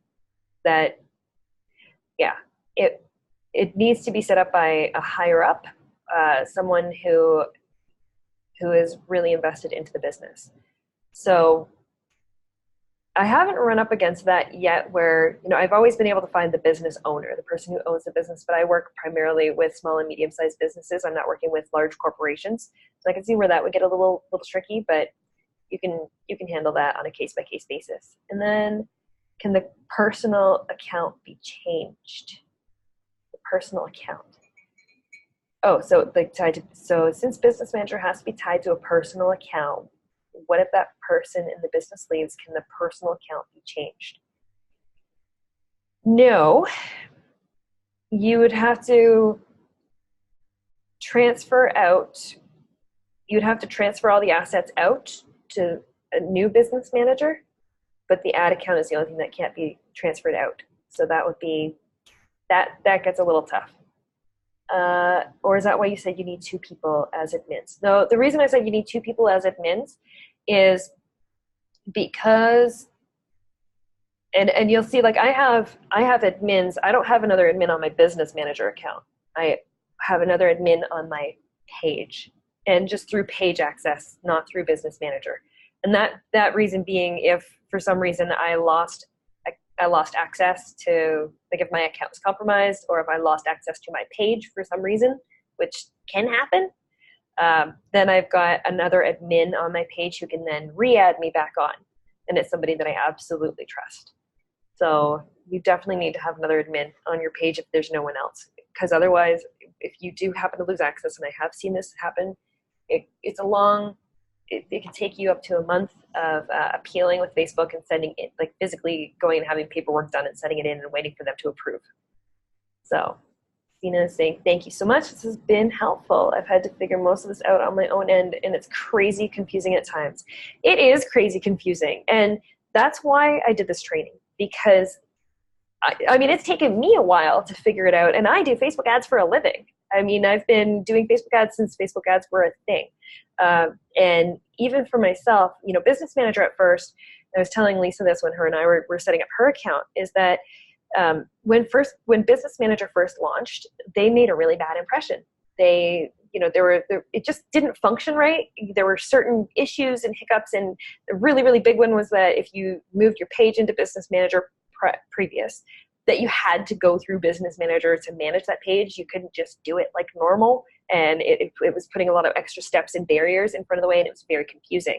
that, yeah, it needs to be set up by a higher up, someone who is really invested into the business. So I haven't run up against that yet, where, I've always been able to find the business owner, the person who owns the business, but I work primarily with small and medium-sized businesses. I'm not working with large corporations. So I can see where that would get a little tricky, but you can handle that on a case-by-case basis. And then, can the personal account be changed? The personal account. Oh, so since Business Manager has to be tied to a personal account, what if that person in the business leaves? Can the personal account be changed? No. You would have to transfer out. You'd have to transfer all the assets out to a new Business Manager, but the ad account is the only thing that can't be transferred out. So that would be, that gets a little tough. Or is that why you said you need 2 people as admins? No, the reason I said you need 2 people as admins is because, and you'll see, like I have admins. I don't have another admin on my Business Manager account. I have another admin on my page, and just through page access, not through Business Manager. And that reason being, if for some reason I lost access to, like if my account was compromised or if I lost access to my page for some reason, which can happen, then I've got another admin on my page who can then re-add me back on. And it's somebody that I absolutely trust. So you definitely need to have another admin on your page if there's no one else. Because otherwise, if you do happen to lose access, and I have seen this happen, it can take you up to a month of appealing with Facebook and sending it, like physically going and having paperwork done and sending it in and waiting for them to approve. So Sina is saying, thank you so much. This has been helpful. I've had to figure most of this out on my own end, and it's crazy confusing at times. It is crazy confusing. And that's why I did this training, because I mean, it's taken me a while to figure it out, and I do Facebook ads for a living. I mean, I've been doing Facebook ads since Facebook ads were a thing. And even for myself, you know, Business Manager at first, I was telling Lisa this when her and I were setting up her account, is that when Business Manager first launched, they made a really bad impression. It just didn't function right. There were certain issues and hiccups, and the really, really big one was that if you moved your page into Business Manager previous, that you had to go through Business Manager to manage that page. You couldn't just do it like normal, and it was putting a lot of extra steps and barriers in front of the way, and it was very confusing.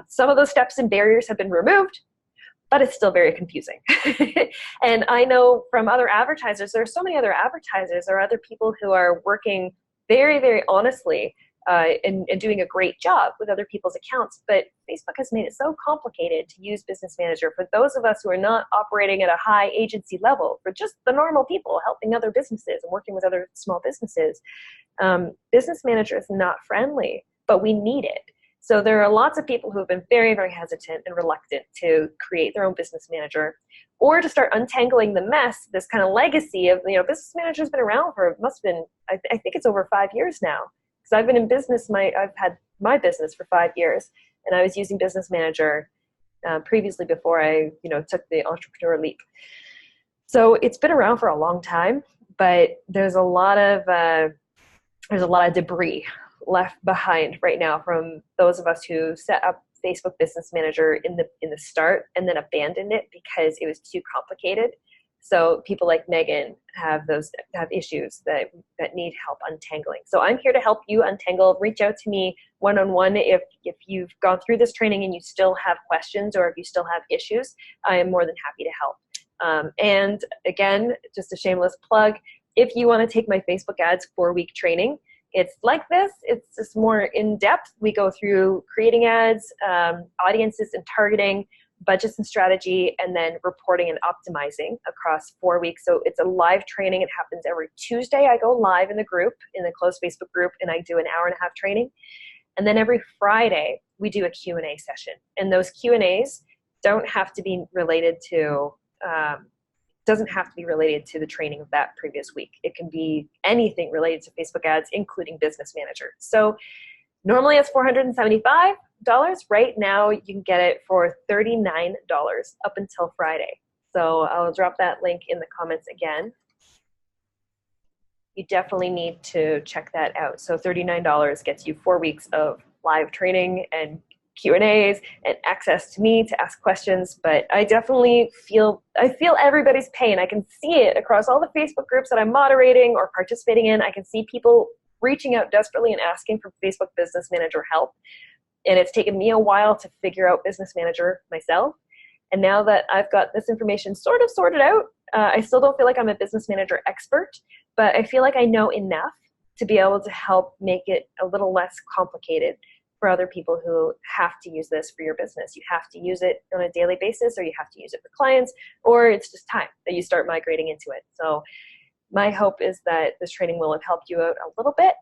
Some of those steps and barriers have been removed, but it's still very confusing. And I know from other advertisers, there are so many other advertisers or other people who are working very, very honestly and doing a great job with other people's accounts. But Facebook has made it so complicated to use Business Manager for those of us who are not operating at a high agency level, for just the normal people helping other businesses and working with other small businesses. Business Manager is not friendly, but we need it. So there are lots of people who have been very, very hesitant and reluctant to create their own Business Manager, or to start untangling the mess, this kind of legacy of, you know, Business Manager has been around for, I think it's over 5 years now. Because I've been in business, I've had my business for 5 years, and I was using Business Manager previously before I, took the entrepreneur leap. So it's been around for a long time, but there's a lot of debris left behind right now from those of us who set up Facebook Business Manager in the start and then abandoned it because it was too complicated. So people like Megan have issues that need help untangling. So I'm here to help you untangle. Reach out to me one-on-one if you've gone through this training and you still have questions, or if you still have issues. I am more than happy to help. And again, just a shameless plug, if you want to take my Facebook ads 4-week training, it's like this. It's just more in-depth. We go through creating ads, audiences and targeting, budgets and strategy, and then reporting and optimizing across 4 weeks. So it's a live training. It happens every Tuesday. I go live in the group, in the closed Facebook group, and I do an hour-and-a-half training. And then every Friday, we do a Q&A session. And those Q&As don't have to be related to doesn't have to be related to the training of that previous week. It can be anything related to Facebook ads, including Business Manager. So normally it's $475. Right now you can get it for $39 up until Friday. So I'll drop that link in the comments again. You definitely need to check that out. So $39 gets you 4 weeks of live training and Q&As and access to me to ask questions. But I definitely feel everybody's pain. I can see it across all the Facebook groups that I'm moderating or participating in. I can see people reaching out desperately and asking for Facebook Business Manager help. And it's taken me a while to figure out Business Manager myself. And now that I've got this information sort of sorted out, I still don't feel like I'm a Business Manager expert, but I feel like I know enough to be able to help make it a little less complicated for other people who have to use this for your business. You have to use it on a daily basis, or you have to use it for clients, or it's just time that you start migrating into it. So my hope is that this training will have helped you out a little bit.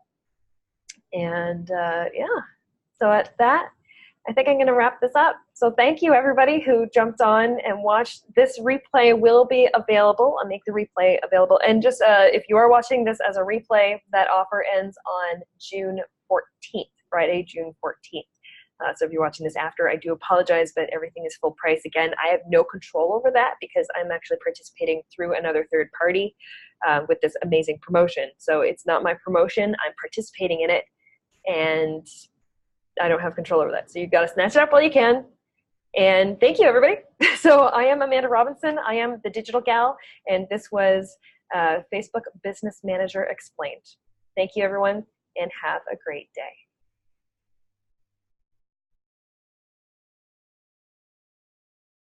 And so at that, I think I'm going to wrap this up. So thank you, everybody who jumped on and watched. This replay will be available. I'll make the replay available. And just if you are watching this as a replay, that offer ends on June 14th, Friday, June 14th. So if you're watching this after, I do apologize, but everything is full price. Again, I have no control over that because I'm actually participating through another third party with this amazing promotion. So it's not my promotion. I'm participating in it, and I don't have control over that. So you've got to snatch it up while you can. And thank you, everybody. So I am Amanda Robinson. I am the Digital Gal, and this was Facebook Business Manager Explained. Thank you, everyone, and have a great day.